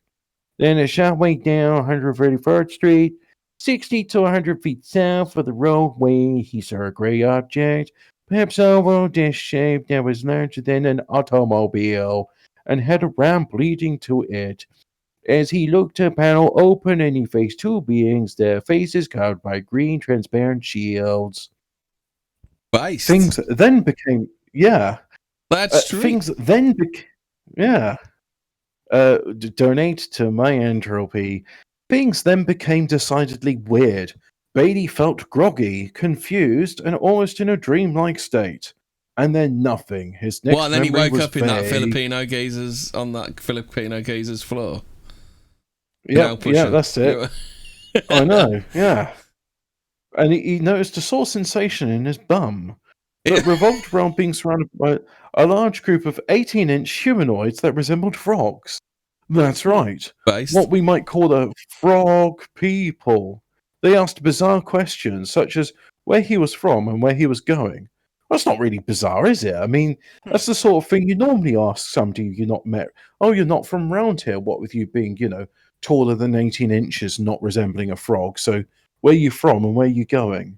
Then a short way down 133rd Street, 60 to 100 feet south of the roadway, he saw a grey object, perhaps oval disc-shaped, that was larger than an automobile, and had a ramp leading to it. As he looked, a panel opened and he faced two beings, their faces covered by green transparent shields. Based. Things then became... Yeah. That's true. Things then donate to my entropy. Things then became decidedly weird. Bailey felt groggy, confused, and almost in a dreamlike state. And then nothing. His next and then he memory woke was up in that vague. Filipino geezer's floor. Yeah, that's it. I know, yeah. And he noticed a sore sensation in his bum that revolved around being surrounded by a large group of 18-inch humanoids that resembled frogs. That's right. Based. What we might call the frog people. They asked bizarre questions, such as where he was from and where he was going. That's not really bizarre, is it? I mean, that's the sort of thing you normally ask somebody you're not met. Oh, you're not from round here. What with you being, taller than 18 inches, not resembling a frog. So where are you from and where are you going?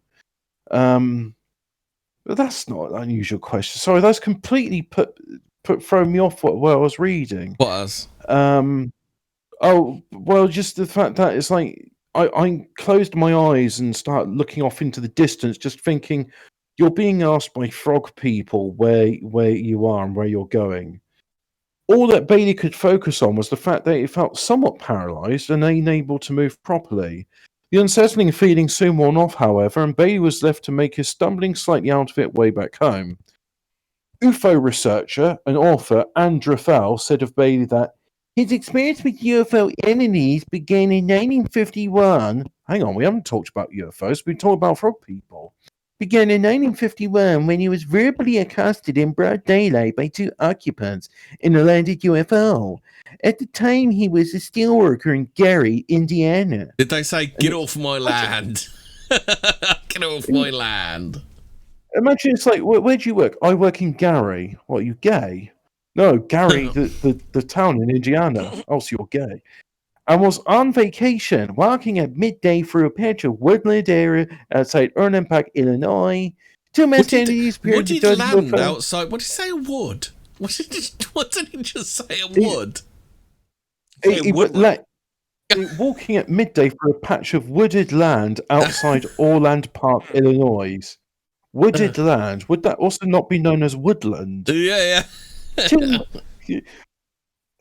But that's not an unusual question. Sorry, that's completely thrown me off what I was reading. What else? Just the fact that it's like I closed my eyes and started looking off into the distance, just thinking you're being asked by frog people where you are and where you're going. All that Bailey could focus on was the fact that he felt somewhat paralyzed and unable to move properly. The unsettling feeling soon worn off, however, and Bailey was left to make his stumbling slightly out of it way back home. UFO researcher and author Andrew Fell said of Bailey that his experience with UFO entities began in 1951. Hang on, we haven't talked about UFOs, we talked about frog people. Began in 1951 when he was verbally accosted in broad daylight by two occupants in a landed UFO. At the time, he was a steelworker in Gary, Indiana. Did they say, get off my land? Get off my land. Imagine it's like, where do you work? I work in Gary. What, are you gay? No, Gary, the town in Indiana. Oh, so you're gay. I was on vacation, walking at midday through a patch of woodland area outside Erlenbach, Illinois. Two masked entities appeared to wooded land outside. What did he say? A wood? What did he just say? A wood? Walking at midday through a patch of wooded land outside Orland Park, Illinois. Wooded land. Would that also not be known as woodland? Yeah.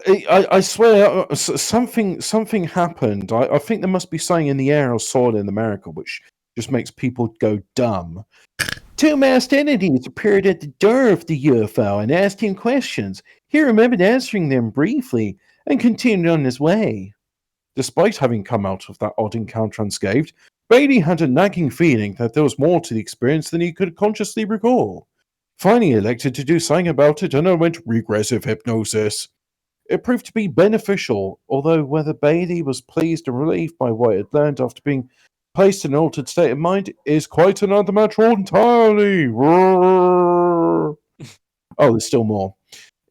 I swear, something happened. I think there must be something in the air or soil in America which just makes people go dumb. Two masked entities appeared at the door of the UFO and asked him questions. He remembered answering them briefly and continued on his way. Despite having come out of that odd encounter unscathed, Bailey had a nagging feeling that there was more to the experience than he could consciously recall. Finally, he elected to do something about it and underwent regressive hypnosis. It proved to be beneficial, although whether Bailey was pleased or relieved by what he had learned after being placed in an altered state of mind is quite another matter entirely. Oh, there's still more.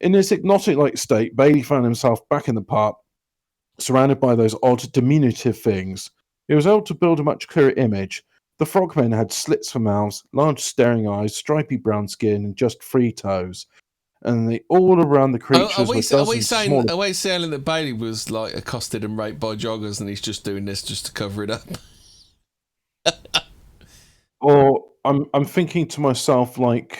In this hypnotic-like state, Bailey found himself back in the park, surrounded by those odd diminutive things. He was able to build a much clearer image. The frogmen had slits for mouths, large staring eyes, stripy brown skin, and just 3 toes. And they all around the creatures Are we saying that Bailey was like accosted and raped by joggers and he's just doing this just to cover it up? Or I'm thinking to myself, like,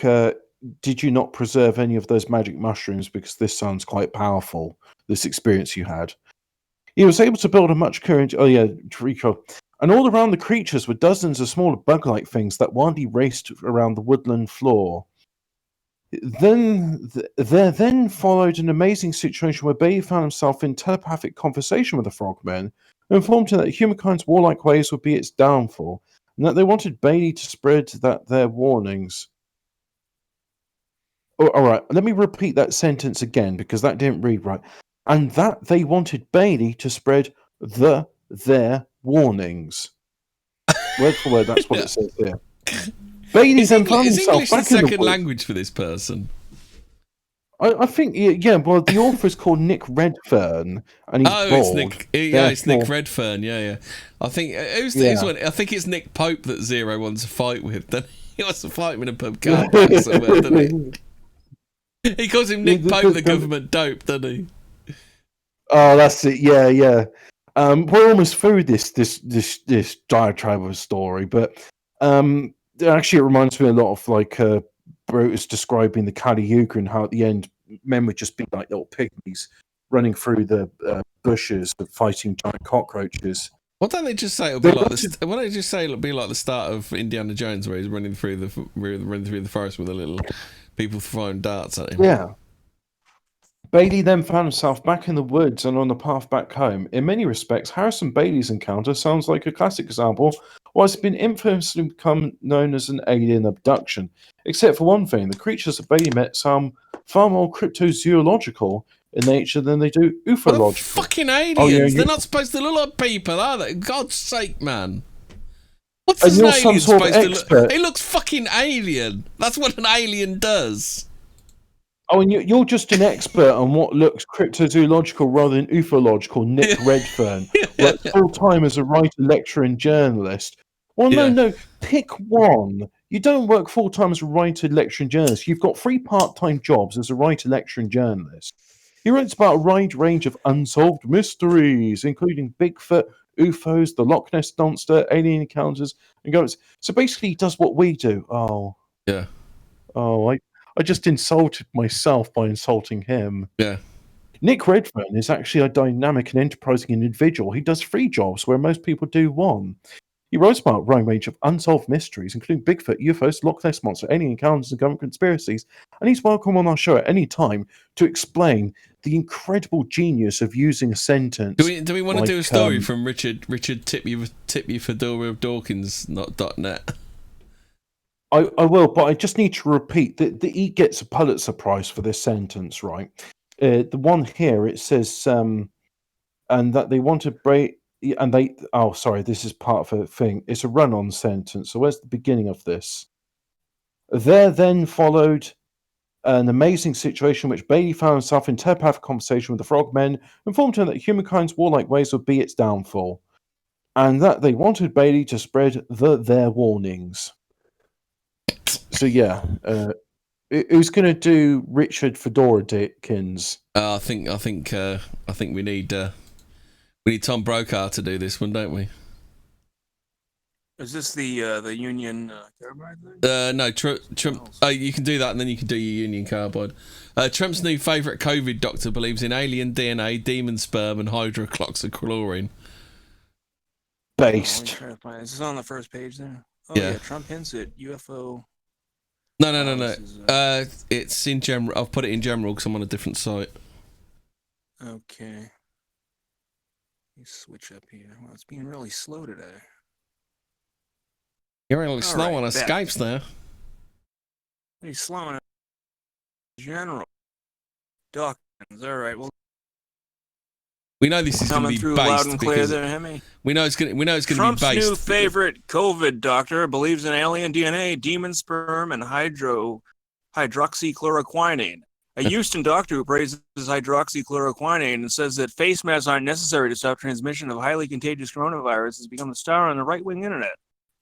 did you not preserve any of those magic mushrooms because this sounds quite powerful, this experience you had? He was able to build a much clearer... And all around the creatures were dozens of smaller bug-like things that wildly raced around the woodland floor. There then followed an amazing situation where Bailey found himself in telepathic conversation with the frogmen, who informed him that humankind's warlike ways would be its downfall, and that they wanted Bailey to spread their warnings. Oh, all right, let me repeat that sentence again, because that didn't read right. And that they wanted Bailey to spread their warnings. Word for word, that's what it says here. Bailey then found himself English back the second in the language for this person? I think, yeah, well, the author is called Nick Redfern, and he's bald. It's Nick Redfern, yeah. I think, I think it's Nick Pope that Zero wants to fight with. He wants to fight him in a pub car park somewhere, doesn't he? He calls him Nick Pope, the government dope, doesn't he? Oh, that's it, yeah. We're almost through this diatribe of a story, but actually it reminds me a lot of, like, Brutus describing the Kali Yuga and how at the end men would just be like little pygmies running through the bushes fighting giant cockroaches. Why don't they just say it'll be like why don't they just say it'll be like the start of Indiana Jones, where he's running through the forest with a little people throwing darts at him? Yeah. Bailey then found himself back in the woods and on the path back home. In many respects, Harrison Bailey's encounter sounds like a classic example of what has been infamously become known as an alien abduction. Except for one thing, the creatures that Bailey met sound far more cryptozoological in nature than they do ufological. What fucking aliens? Oh, yeah, they're not supposed to look like people, are they? God's sake, man. What's this alien supposed to look? It looks fucking alien. That's what an alien does. Oh, and you're just an expert on what looks cryptozoological rather than ufological, Nick Redfern. Works full-time as a writer, lecturer, and journalist. Well, no, pick one. You don't work full-time as a writer, lecturer, and journalist. You've got 3 part-time jobs as a writer, lecturer, and journalist. He writes about a wide range of unsolved mysteries, including Bigfoot, UFOs, the Loch Ness Monster, alien encounters, and ghosts. So basically, he does what we do. Oh. Yeah. Oh, I just insulted myself by insulting him. Yeah. Nick Redfern is actually a dynamic and enterprising individual. He does 3 jobs where most people do 1. He writes about a wide range of unsolved mysteries, including Bigfoot, UFOs, Loch Ness Monster, alien encounters, and government conspiracies. And he's welcome on our show at any time to explain the incredible genius of using a sentence. Do we want to do a story from Richard Tip you Fedora of Dawkins .net? I will, but I just need to repeat that he gets a Pulitzer Prize for this sentence, right? The one here, it says, and that they want to break, and they, this is part of a thing. It's a run-on sentence. So where's the beginning of this? There then followed an amazing situation in which Bailey found himself in telepathic conversation with the frogmen, informed him that humankind's warlike ways would be its downfall, and that they wanted Bailey to spread their warnings. So yeah, who's going to do Richard Fedora Dickens? I think we need Tom Brokaw to do this one, don't we? Is this the Union Carbide thing? No, Trump. You can do that, and then you can do your Union Carbide. Trump's new favourite COVID doctor believes in alien DNA, demon sperm, and hydroxychloroquine. Based. Is this on the first page there? Oh Yeah. yeah, Trump hints at UFO. No. It's in general. I've put it in general because I'm on a different site. Okay. Let me switch up here. Well, it's being really slow today. You're really slow right, on bet. escapes there. He's slow in general. Dawkins. All right. Well, We know this is going to coming be through loud based and clear because there, Hemi. we know it's going to be Trump's based. new favorite COVID doctor believes in alien DNA, demon sperm, and hydroxychloroquine. A Houston doctor who praises hydroxychloroquine and says that face masks aren't necessary to stop transmission of highly contagious coronavirus has become the star on the right-wing internet,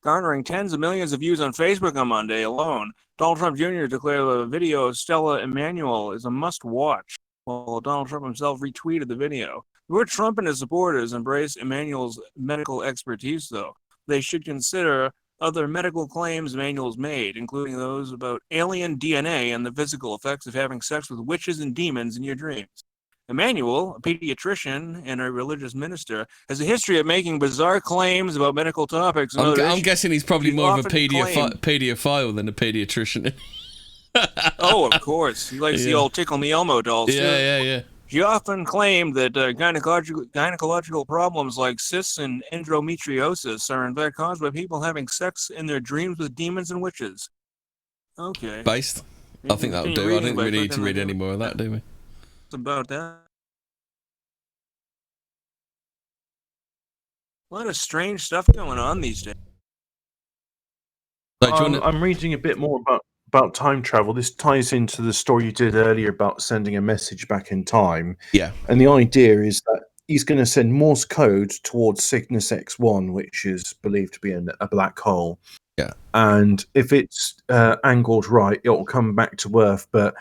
garnering tens of millions of views on Facebook on Monday alone. Donald Trump Jr. declared the video of Stella Emanuel is a must-watch, while Donald Trump himself retweeted the video. Where Trump and his supporters embrace Emanuel's medical expertise, though, they should consider other medical claims Emanuel's made, including those about alien DNA and the physical effects of having sex with witches and demons in your dreams. Emanuel, a pediatrician and a religious minister, has a history of making bizarre claims about medical topics. And I'm guessing he's probably He's more of a often claimed- pedophile than a pediatrician. Oh, of course. He likes the old Tickle Me Elmo dolls, too. Yeah. He often claimed that gynecological problems like cysts and endometriosis are in fact caused by people having sex in their dreams with demons and witches. Okay. Based. I think that'll do. I don't think we need to read any more of that, do we? It's about that. A lot of strange stuff going on these days. I'm reading a bit more about time travel. This ties into the story you did earlier about sending a message back in time. Yeah. And the idea is that he's going to send Morse code towards Cygnus X1, which is believed to be a black hole. Yeah. And if it's angled right, it will come back to Earth, but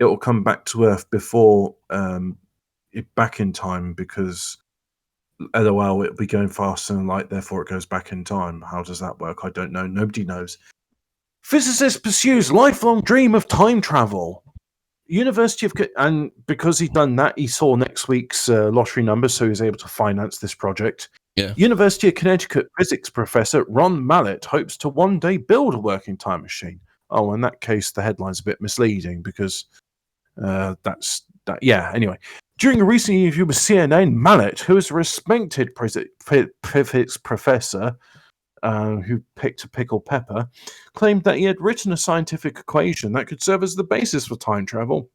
it will come back to Earth before back in time, because LOL, it'll be going faster than light, therefore it goes back in time. How does that work? I don't know. Nobody knows. Physicist pursues lifelong dream of time travel. And because he'd done that, he saw next week's lottery numbers, so he was able to finance this project. Yeah. University of Connecticut physics professor Ron Mallett hopes to one day build a working time machine. Oh, in that case, the headline's a bit misleading because that's that. Yeah. Anyway, during a recent interview with CNN, Mallett, who is a respected physics professor who picked a pickled pepper, claimed that he had written a scientific equation that could serve as the basis for time travel.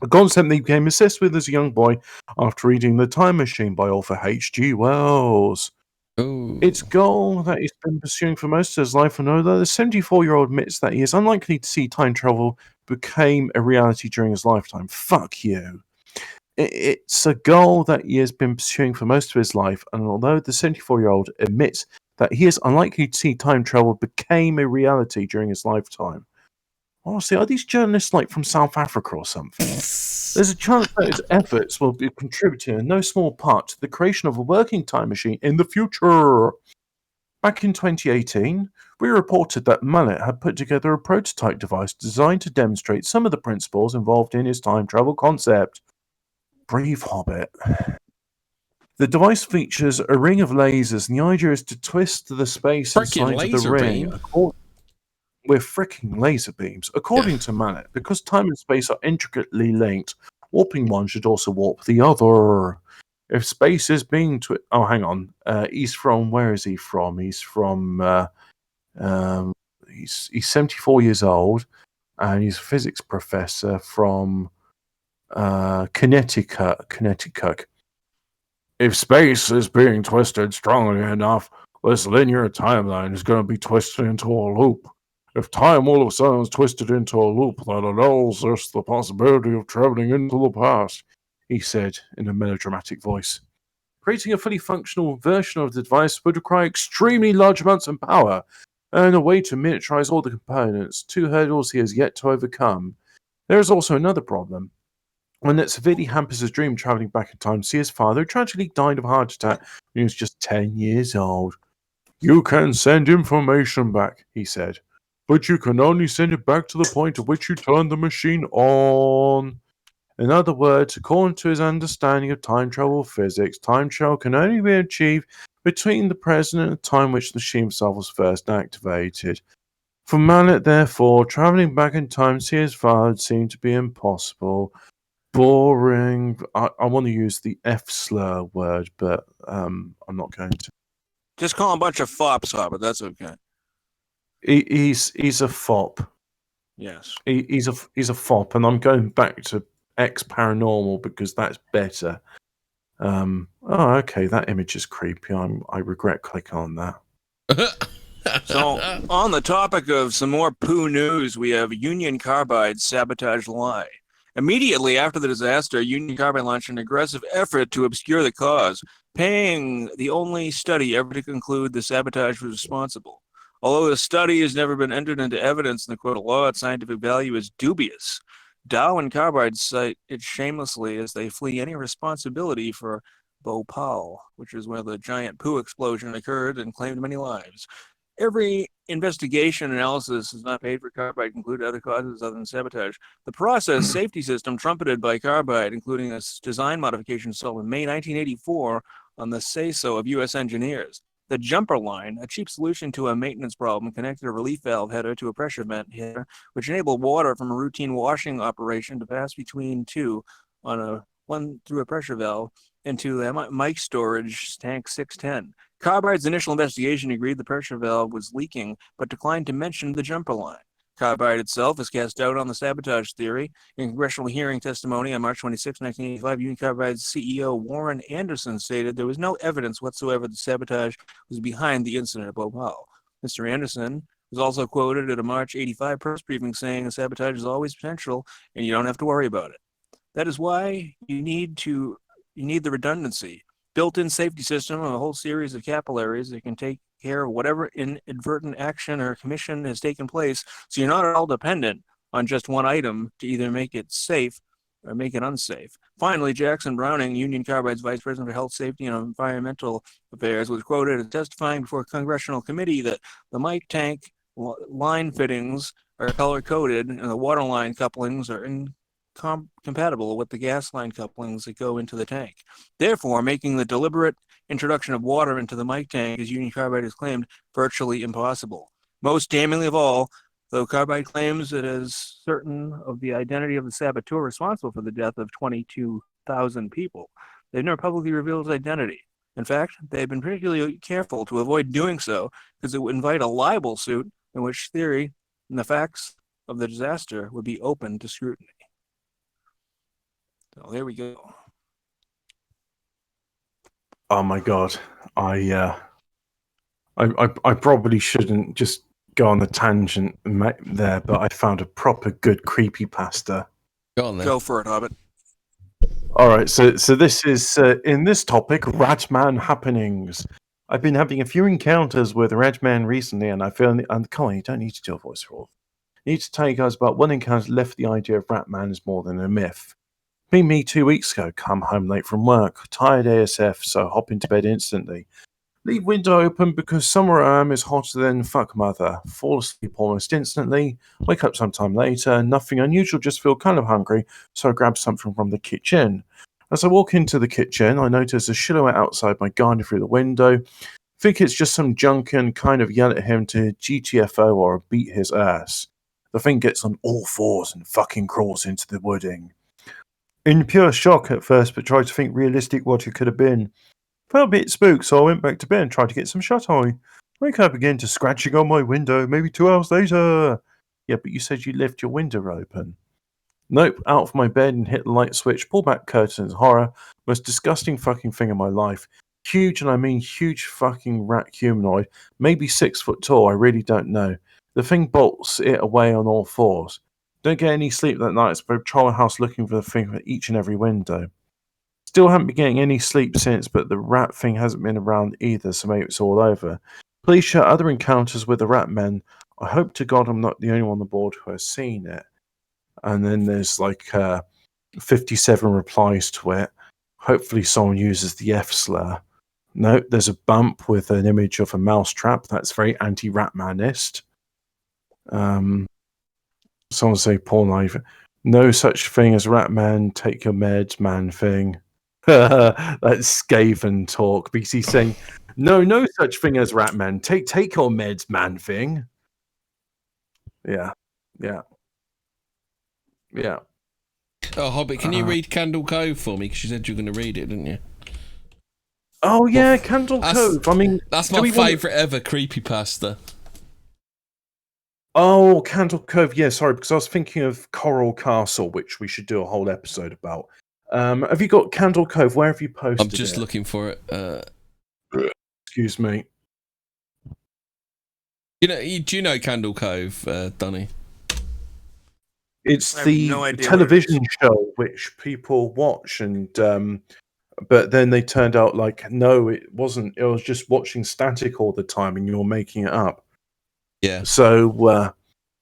A concept that he became obsessed with as a young boy after reading The Time Machine by author H.G. Wells. Ooh. Its goal that he's been pursuing for most of his life, and although the 74-year-old admits that he is unlikely to see time travel became a reality during his lifetime. Fuck you. It's a goal that he has been pursuing for most of his life, and although the 74-year-old admits that he is unlikely to see time travel became a reality during his lifetime. Honestly, are these journalists like from South Africa or something? There's a chance that his efforts will be contributing in no small part to the creation of a working time machine in the future. Back in 2018, we reported that Mallett had put together a prototype device designed to demonstrate some of the principles involved in his time travel concept. Brave Hobbit. The device features a ring of lasers, and the idea is to twist the space inside of the ring with fricking laser beams. According to Mallett, because time and space are intricately linked, warping one should also warp the other. If space is being oh, hang on. He's from, where is he from? He's from, he's 74 years old, and he's a physics professor from Connecticut. If space is being twisted strongly enough, this linear timeline is going to be twisted into a loop. If time all of a sudden is twisted into a loop that allows us the possibility of traveling into the past, he said in a melodramatic voice. Creating a fully functional version of the device would require extremely large amounts of power and a way to miniaturize all the components, 2 hurdles he has yet to overcome. There is also another problem. One that severely hampers his dream traveling back in time to see his father, who tragically died of a heart attack when he was just 10 years old. You can send information back, he said, but you can only send it back to the point at which you turn the machine on. In other words, according to his understanding of time travel physics, time travel can only be achieved between the present and the time which the machine itself was first activated. For Mallet, therefore, travelling back in time to see his father seemed to be impossible. Boring. I want to use the F slur word, but I'm not going to. Just call him a bunch of fops, but that's okay. He's a fop. Yes. He's a fop, and I'm going back to X Paranormal because that's better. Okay, that image is creepy. I regret clicking on that. So, on the topic of some more poo news, we have Union Carbide sabotage lie. Immediately after the disaster, Union Carbide launched an aggressive effort to obscure the cause, paying the only study ever to conclude the sabotage was responsible. Although the study has never been entered into evidence in the court of law, its scientific value is dubious. Dow and Carbide cite it shamelessly as they flee any responsibility for Bhopal, which is where the giant poo explosion occurred and claimed many lives. Every investigation analysis has not paid for Carbide conclude other causes other than sabotage. The process safety system trumpeted by Carbide, including a design modification installed in May 1984 on the say-so of U.S. engineers. The jumper line, a cheap solution to a maintenance problem, connected a relief valve header to a pressure vent header, which enabled water from a routine washing operation to pass between two on one through a pressure valve into the mic storage tank 610. Carbide's initial investigation agreed the pressure valve was leaking, but declined to mention the jumper line. Carbide itself has cast doubt on the sabotage theory. In congressional hearing testimony on March 26, 1985, Union Carbide's CEO Warren Anderson stated there was no evidence whatsoever that sabotage was behind the incident at Bhopal. Mr. Anderson was also quoted at a March 85 press briefing saying sabotage is always potential and you don't have to worry about it. That is why you need the redundancy. Built-in safety system of a whole series of capillaries that can take care of whatever inadvertent action or commission has taken place, so you're not all dependent on just one item to either make it safe or make it unsafe. Finally, Jackson Browning, Union Carbide's Vice President for Health, Safety, and Environmental Affairs, was quoted as testifying before a congressional committee that the mic tank line fittings are color-coded and the water line couplings are compatible with the gas line couplings that go into the tank. Therefore, making the deliberate introduction of water into the mic tank, as Union Carbide has claimed, virtually impossible. Most damningly of all, though Carbide claims it is certain of the identity of the saboteur responsible for the death of 22,000 people, they've never publicly revealed his identity. In fact, they've been particularly careful to avoid doing so because it would invite a libel suit in which theory and the facts of the disaster would be open to scrutiny. So there we go. Oh my god, I probably shouldn't just go on the tangent there, but I found a proper good creepypasta. Go on then. Go for it, Hobbit. All right, so this is in this topic, Radman happenings. I've been having a few encounters with Radman recently, and I feel, and Colin, you don't need to do a voice for all. You need to tell you guys about one encounter left the idea of Ratman as more than a myth. Me 2 weeks ago, come home late from work, tired ASF, so hop into bed instantly. Leave window open because somewhere I am is hotter than fuck mother. Fall asleep almost instantly, wake up sometime later, nothing unusual, just feel kind of hungry, so I grab something from the kitchen. As I walk into the kitchen, I notice a silhouette outside my garden through the window. Think it's just some junk and kind of yell at him to GTFO or beat his ass. The thing gets on all fours and fucking crawls into the wooding. In pure shock at first, but tried to think realistic what it could have been. Felt a bit spooked, so I went back to bed and tried to get some shut-eye. Wake up again to scratching on my window, maybe 2 hours later. Yeah, but you said you left your window open. Nope, out of my bed and hit the light switch, pull back curtains, horror. Most disgusting fucking thing in my life. Huge, and I mean huge fucking rat humanoid. Maybe 6 foot tall, I really don't know. The thing bolts it away on all fours. Don't get any sleep that night. So patrol the house looking for the thing for each and every window. Still haven't been getting any sleep since, but the rat thing hasn't been around either, so maybe it's all over. Please share other encounters with the rat men. I hope to God I'm not the only one on the board who has seen it. And then there's like 57 replies to it. Hopefully someone uses the F slur. No, there's a bump with an image of a mousetrap. That's very anti-Ratmanist. Someone say Paul Knife. No such thing as Ratman, take your meds, man thing. That's Skaven talk. Because he's saying, no such thing as Ratman. Take your meds, man thing. Yeah. Oh, Hobbit, can you read Candle Cove for me? Because you said you were going to read it, didn't you? Oh, yeah, Candle Cove. I mean, that's my favourite ever creepypasta. Oh, Candle Cove. Yeah, sorry, because I was thinking of Coral Castle, which we should do a whole episode about. Have you got Candle Cove? Where have you posted it? I'm just looking for it. Excuse me. Do you know Candle Cove, Donny? It's the television show which people watch, and but then they turned out like, no, it wasn't. It was just watching static all the time, and you're making it up. Yeah. So,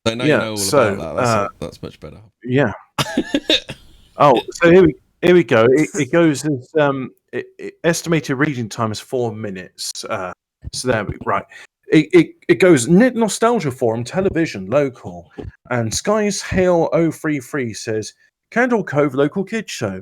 I know you know all about that. That's much better. Yeah. Oh, so here we go. It goes as estimated reading time is 4 minutes. So there we right. It goes Nostalgia Forum, television, local, and Skies Hale 033 says Candle Cove local kids show.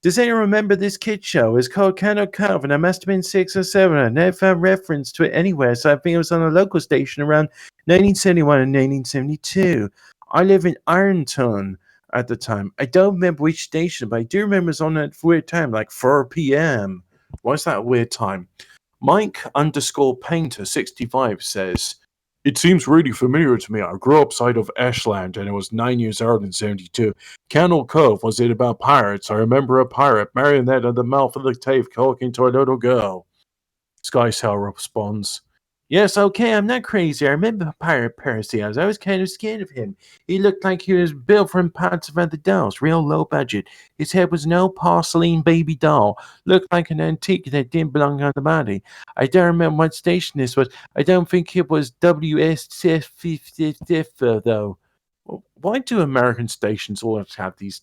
Does anyone remember this kids show? It's called Candle Cove, and I must have been 6 or 7. I never found reference to it anywhere, so I think it was on a local station around 1971 and 1972. I live in Ironton at the time. I don't remember which station, but I do remember it was on at weird time, like 4 p.m. Why is that a weird time? Mike_Painter 65 says, it seems really familiar to me. I grew up side of Ashland, and it was 9 years old in 72. Candle Cove, was it about pirates? I remember a pirate marionette at the mouth of the cave talking to a little girl. Skysell responds, yes, okay, I'm not crazy. I remember Pirate Percy. I was always kind of scared of him. He looked like he was built from parts of other dolls, real low budget. His head was an old porcelain baby doll. Looked like an antique that didn't belong on the body. I don't remember what station this was. I don't think it was WSF though. Why do American stations all have to have these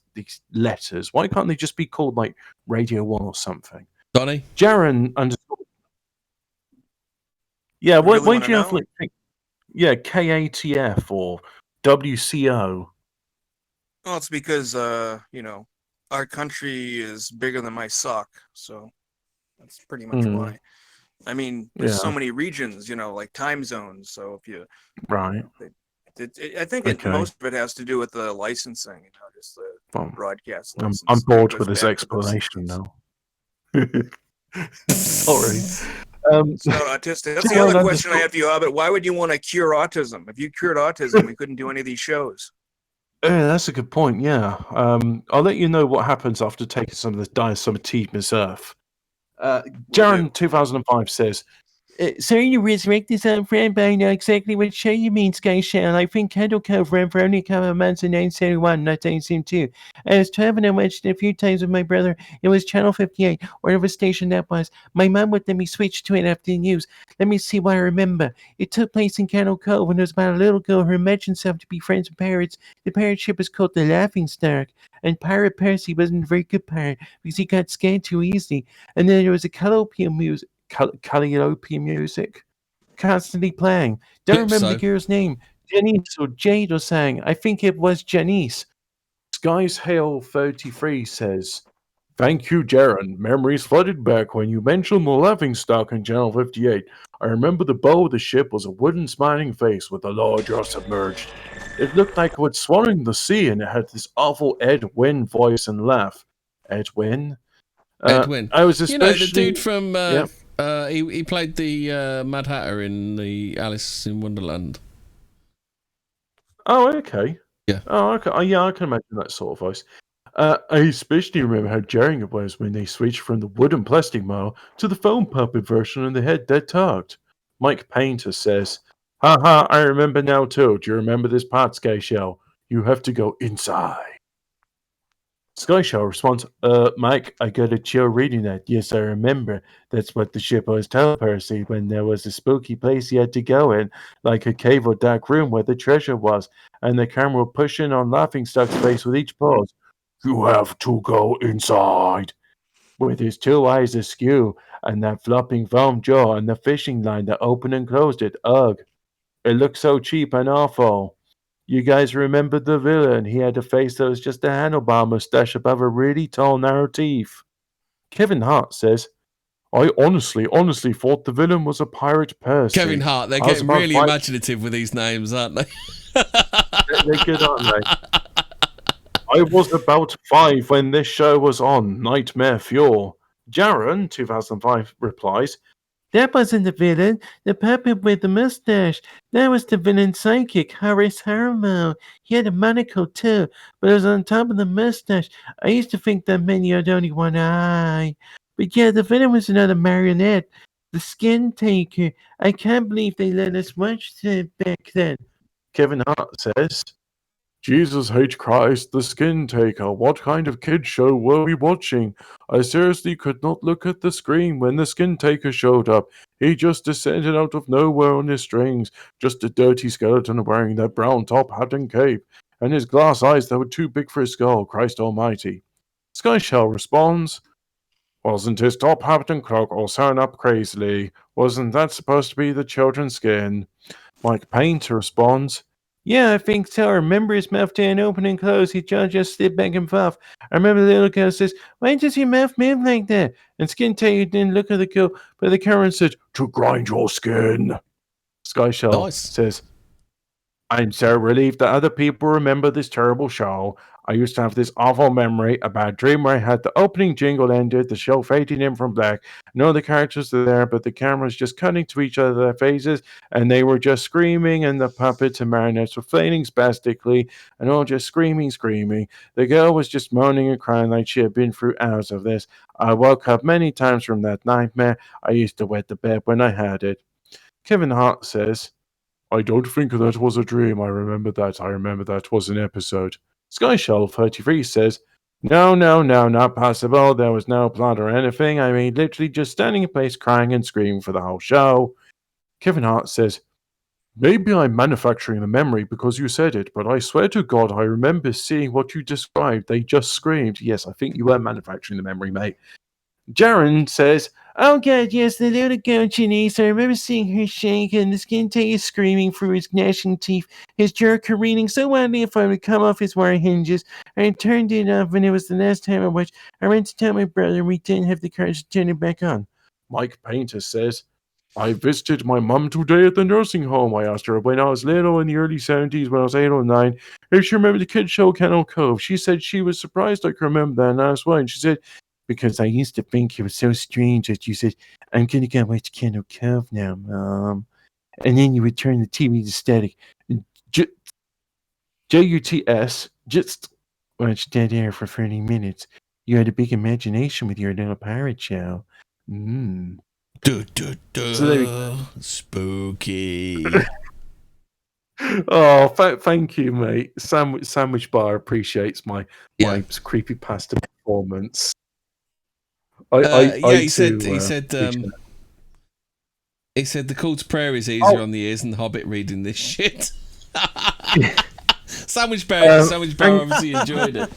letters? Why can't they just be called like Radio 1 or something? Donny? Jaren _ Yeah, why do you have like KATF or WCO? Well, it's because our country is bigger than my sock, so that's pretty much why. I mean, there's so many regions, like time zones. So if you right, I think most of it has to do with the licensing, just the broadcast license. I'm bored with this explanation now. Sorry. It's not autistic. That's the other question I have for you, Hobbit. Why would you want to cure autism? If you cured autism, we couldn't do any of these shows. That's a good point, yeah. I'll let you know what happens after taking some of the diacetyl Earth. Jaren 2005 says, sorry you resurrect this old friend, but I know exactly what show you mean, Sky Shell. I think Candle Cove ran for only a couple of months in 1971, 1972. I was 12 and I watched it a few times with my brother. It was Channel 58, whatever station that was. My mom would let me switch to it after the news. Let me see what I remember. It took place in Candle Cove when it was about a little girl who imagined herself to be friends with pirates. The pirate ship was called the Laughing Stock, and Pirate Percy wasn't a very good pirate because he got scared too easily. And then there was a calliope music constantly playing. Don't remember the girl's name. Janice or Jade or sang. I think it was Janice. Skies Hale 33 says, thank you, Jaren. Memories flooded back when you mentioned the laughing stock in Channel 58. I remember the bow of the ship was a wooden smiling face with the lower jaw submerged. It looked like it was swallowing the sea, and it had this awful Ed Wynn voice and laugh. Ed Wynn? Ed Wynn. I was especially... the dude from... he played the Mad Hatter in the Alice in Wonderland. Oh, okay. Yeah. Oh, okay. Oh, yeah, I can imagine that sort of voice. I especially remember how jarring it was when they switched from the wooden plastic model to the foam puppet version and the head that talked. Mike Painter says, Haha, I remember now too. Do you remember this part, Sky Shell? You have to go inside. Sky Shell responds, Mike, I got a chill reading that. Yes, I remember. That's what the ship always told Percy when there was a spooky place he had to go in, like a cave or dark room where the treasure was, and the camera would push in on Laughingstock's face with each pause. You have to go inside. With his two eyes askew, and that flopping foam jaw, and the fishing line that opened and closed it, ugh. It looked so cheap and awful. You guys remember the villain? He had a face that was just a handlebar mustache above a really tall, narrow teeth. Kevin Hart says, I honestly thought the villain was a pirate Percy. Kevin Hart, they're getting really imaginative with these names, aren't they? They're good, aren't they? I was about 5 when this show was on, Nightmare Fuel. Jaron, 2005, replies, That wasn't the villain, the puppet with the mustache. That was the villain's psychic, Horace Harlow. He had a monocle too, but it was on top of the mustache. I used to think that meant you had only one eye. But yeah, the villain was another marionette, the skin taker. I can't believe they let us watch that back then. Kevin Hart says, Jesus H. Christ, the skin taker. What kind of kid show were we watching? I seriously could not look at the screen when the skin taker showed up. He just descended out of nowhere on his strings, just a dirty skeleton wearing that brown top hat and cape, and his glass eyes that were too big for his skull, Christ almighty. Skyshell responds, Wasn't his top hat and cloak all sewn up crazily? Wasn't that supposed to be the children's skin? Mike Painter responds, Yeah, I think so. I remember his mouth didn't open and close. His jaw just slid back and forth. I remember the little girl says, Why does your mouth move like that? And Skin Taker didn't look at the girl, but the camera said, To grind your skin. Skyshell says, I'm so relieved that other people remember this terrible show. I used to have this awful memory, a bad dream where I had the opening jingle ended, the show fading in from black. No, the characters are there, but the camera's just cutting to each other their faces, and they were just screaming, and the puppets and marionettes were flailing spastically, and all just screaming. The girl was just moaning and crying like she had been through hours of this. I woke up many times from that nightmare. I used to wet the bed when I had it. Kevin Hart says, I don't think that was a dream. I remember that was an episode. Skyshell 33 says, No, not possible. There was no plot or anything. I mean, literally just standing in place crying and screaming for the whole show. Kevin Hart says, Maybe I'm manufacturing the memory because you said it, but I swear to God, I remember seeing what you described. They just screamed. Yes, I think you were manufacturing the memory, mate. Jaron says, Oh God, yes, the little girl Janice. I remember seeing her shake and the skin taker screaming through his gnashing teeth, his jaw careening so wildly if I would come off his wire hinges. I turned it off when it was the last time I watched. I went to tell my brother we didn't have the courage to turn it back on. Mike Painter says, I visited my mum today at the nursing home. I asked her when I was little in the early 70s, when I was 8 or 9, if she remembered the kids' show Kennel Cove. She said she was surprised I could remember that, and I was why. And she said, because I used to think it was so strange that you said, I'm going to go watch Kennel Cove now, Mom. And then you would turn the TV to static. JUTS, just watch dead air for 30 minutes. You had a big imagination with your little pirate show. Spooky. Oh, thank you, mate. Sandwich Bar appreciates my creepypasta performance. He said the Call to Prayer is easier on the ears than the Hobbit reading this shit. Sandwich Bar obviously enjoyed it.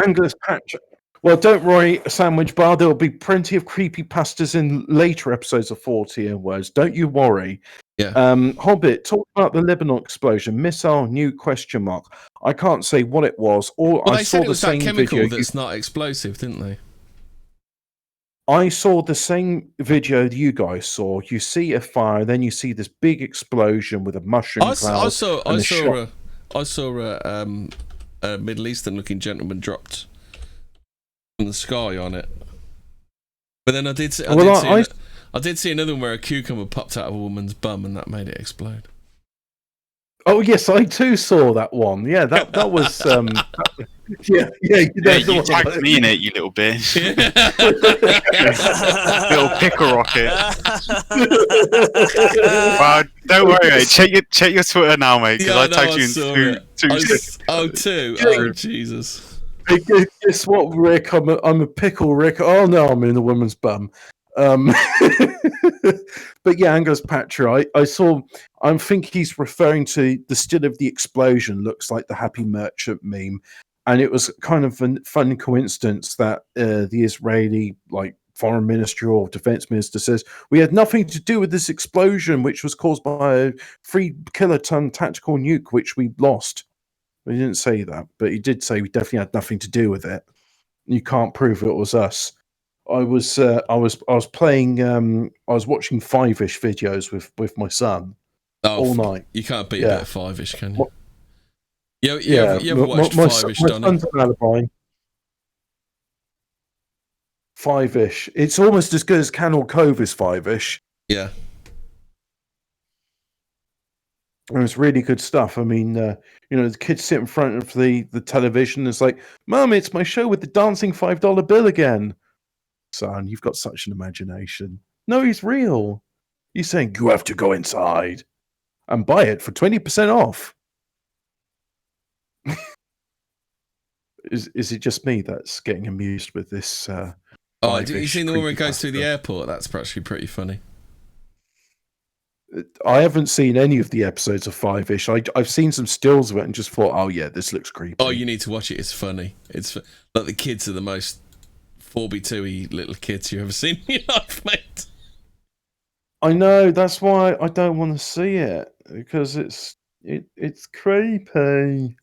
Angus Patch. Well, don't worry, Sandwich Bar. There will be plenty of creepypastas in later episodes of Fortean Words. Don't you worry. Yeah. Hobbit, talk about the Lebanon explosion. Missile, new question mark. I can't say what it was. They said it was that chemical that's not explosive, didn't they? I saw the same video that you guys saw. You see a fire, then you see this big explosion with a mushroom cloud. I saw a Middle Eastern-looking gentleman dropped from the sky on it. But then I did see another one where a cucumber popped out of a woman's bum, and that made it explode. Oh yes, I too saw that one. Yeah, that was yeah. Yeah, you tagged me in it, you little bitch. Little pickle rocket. Well, don't worry, mate. Check your Twitter now, mate, because I tagged you in two seconds. Oh, Jesus. Guess what, Rick? I'm a pickle, Rick. Oh no, I'm in a woman's bum. But yeah, Angus Patra, I saw. I think he's referring to the still of the explosion looks like the Happy Merchant meme, and it was kind of a fun coincidence that the Israeli foreign ministry or defense minister says we had nothing to do with this explosion, which was caused by a 3 kiloton tactical nuke, which we lost. He didn't say that, but he did say we definitely had nothing to do with it. You can't prove it was us. I was playing. I was watching 5-ish videos with my son all night. You can't beat a bit of 5-ish, can you? You ever my watched 5-ish, Donny? My son's an alibi. 5-ish. It's almost as good as Canal Cove is 5-ish. Yeah. And it's really good stuff. I mean, the kids sit in front of the television. And it's like, Mum, it's my show with the dancing $5 bill again. Son, you've got such an imagination. No, he's real. He's saying, you have to go inside and buy it for 20% off. Is it just me that's getting amused with this? Have you seen the one where it goes through the airport? That's actually pretty funny. I haven't seen any of the episodes of 5-ish. I've seen some stills of it and just thought, oh yeah, this looks creepy. Oh, you need to watch it. It's funny. It's like the kids are the most 4B2-y little kids you've ever seen in your life, mate. I know, that's why I don't want to see it, because it's creepy.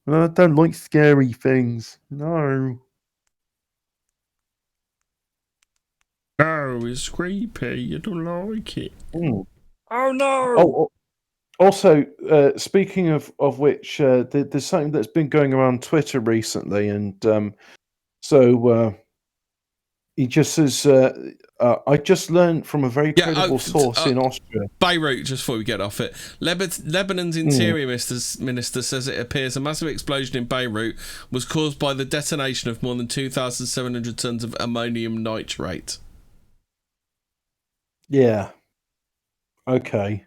And I don't like scary things. No. No, it's creepy. You don't like it. Mm. Oh no! Oh, also, speaking of which, there's something that's been going around Twitter recently, and so he just says, I just learned from a very credible source in Austria. Beirut, just before we get off it, Lebanon's interior minister says it appears a massive explosion in Beirut was caused by the detonation of more than 2,700 tons of ammonium nitrate. Yeah. Okay.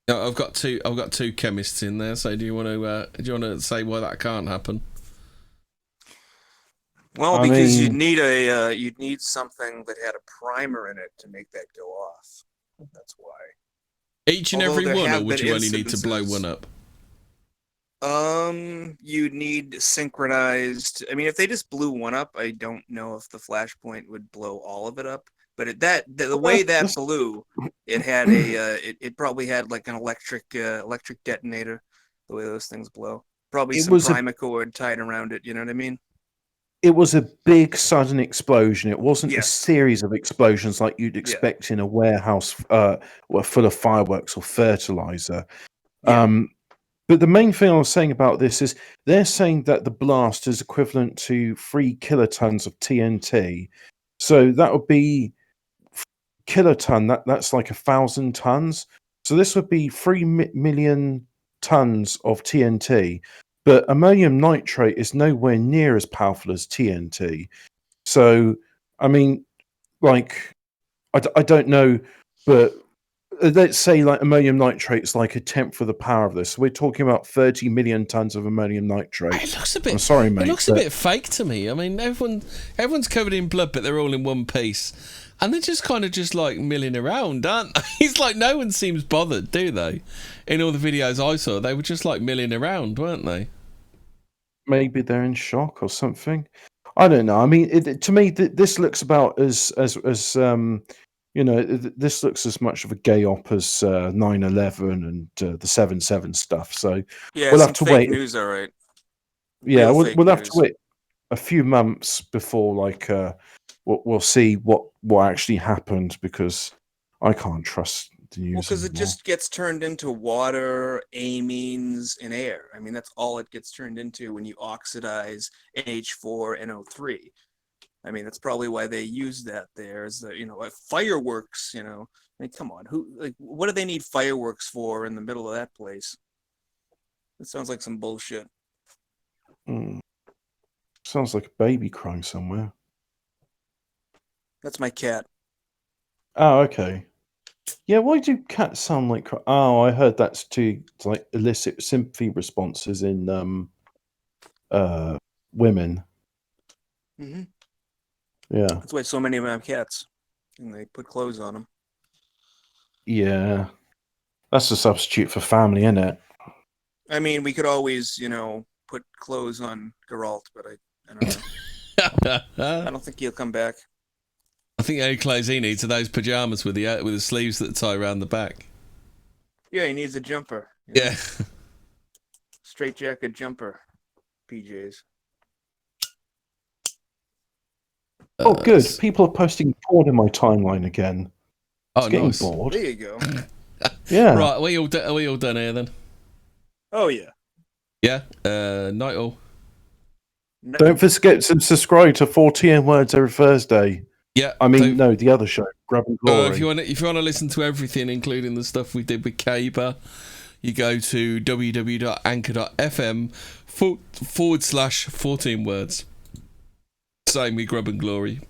Now, I've got two chemists in there. So do you want to say why that can't happen? Well, because you'd need something that had a primer in it to make that go off. That's why. Each and every one, or would you only need to blow one up? You'd need synchronized. I mean, if they just blew one up, I don't know if the flashpoint would blow all of it up. But the way that blew, it had it probably had like an electric detonator. The way those things blow, probably some primacord tied around it. You know what I mean? It was a big sudden explosion. It wasn't a series of explosions like you'd expect in a warehouse full of fireworks or fertilizer. Yeah. But the main thing I was saying about this is they're saying that the blast is equivalent to 3 kilotons of TNT. So that would be kiloton. That's like 1,000 tons. So this would be 3 million tons of TNT. But ammonium nitrate is nowhere near as powerful as TNT. So, I mean, like, I don't know, but let's say like ammonium nitrate is like 1/10 of the power of this. We're talking about 30 million tons of ammonium nitrate. It looks a bit. I'm sorry, mate. It looks a bit fake to me. I mean, everyone's covered in blood, but they're all in one piece, and they're just kind of like milling around, aren't they? It's like no one seems bothered, do they? In all the videos I saw, they were just like milling around, weren't they? Maybe they're in shock or something. I don't know. I mean, to me, this looks about as this looks as much of a gay op as 9/11 and the 7/7 stuff. So yeah, we'll have to wait. News, all right. Yeah, we'll have to wait a few months before we'll see what actually happened, because I can't trust the news. Well, because it just gets turned into water, amines, and air. I mean, that's all it gets turned into when you oxidize NH4NO3. I mean, that's probably why they use that there. Is fireworks, Like, come on, what do they need fireworks for in the middle of that place? It sounds like some bullshit. Sounds like a baby crying somewhere. That's my cat. Oh, okay. Yeah, why do cats sound like? Oh, I heard that's to like elicit sympathy responses in women. Mm-hmm. Yeah. That's why so many of them have cats, and they put clothes on them. Yeah, that's a substitute for family, isn't it? I mean, we could always, put clothes on Geralt, but I don't know. I don't think he'll come back. I think the only clothes he needs are those pajamas with the sleeves that tie around the back. Yeah, he needs a jumper. Yeah. Straight jacket jumper. PJs. Oh, good. People are posting porn in my timeline again. Oh, getting nice. bored. There you go. Yeah. Right, are we all done here then? Oh, yeah. Yeah. Night all. Don't forget to subscribe to Fortean Words every Thursday. Yeah. I mean, no, the other show, Grub and Glory. If you want to listen to everything, including the stuff we did with Caber, you go to www.anchor.fm/14 words. Same with Grub and Glory.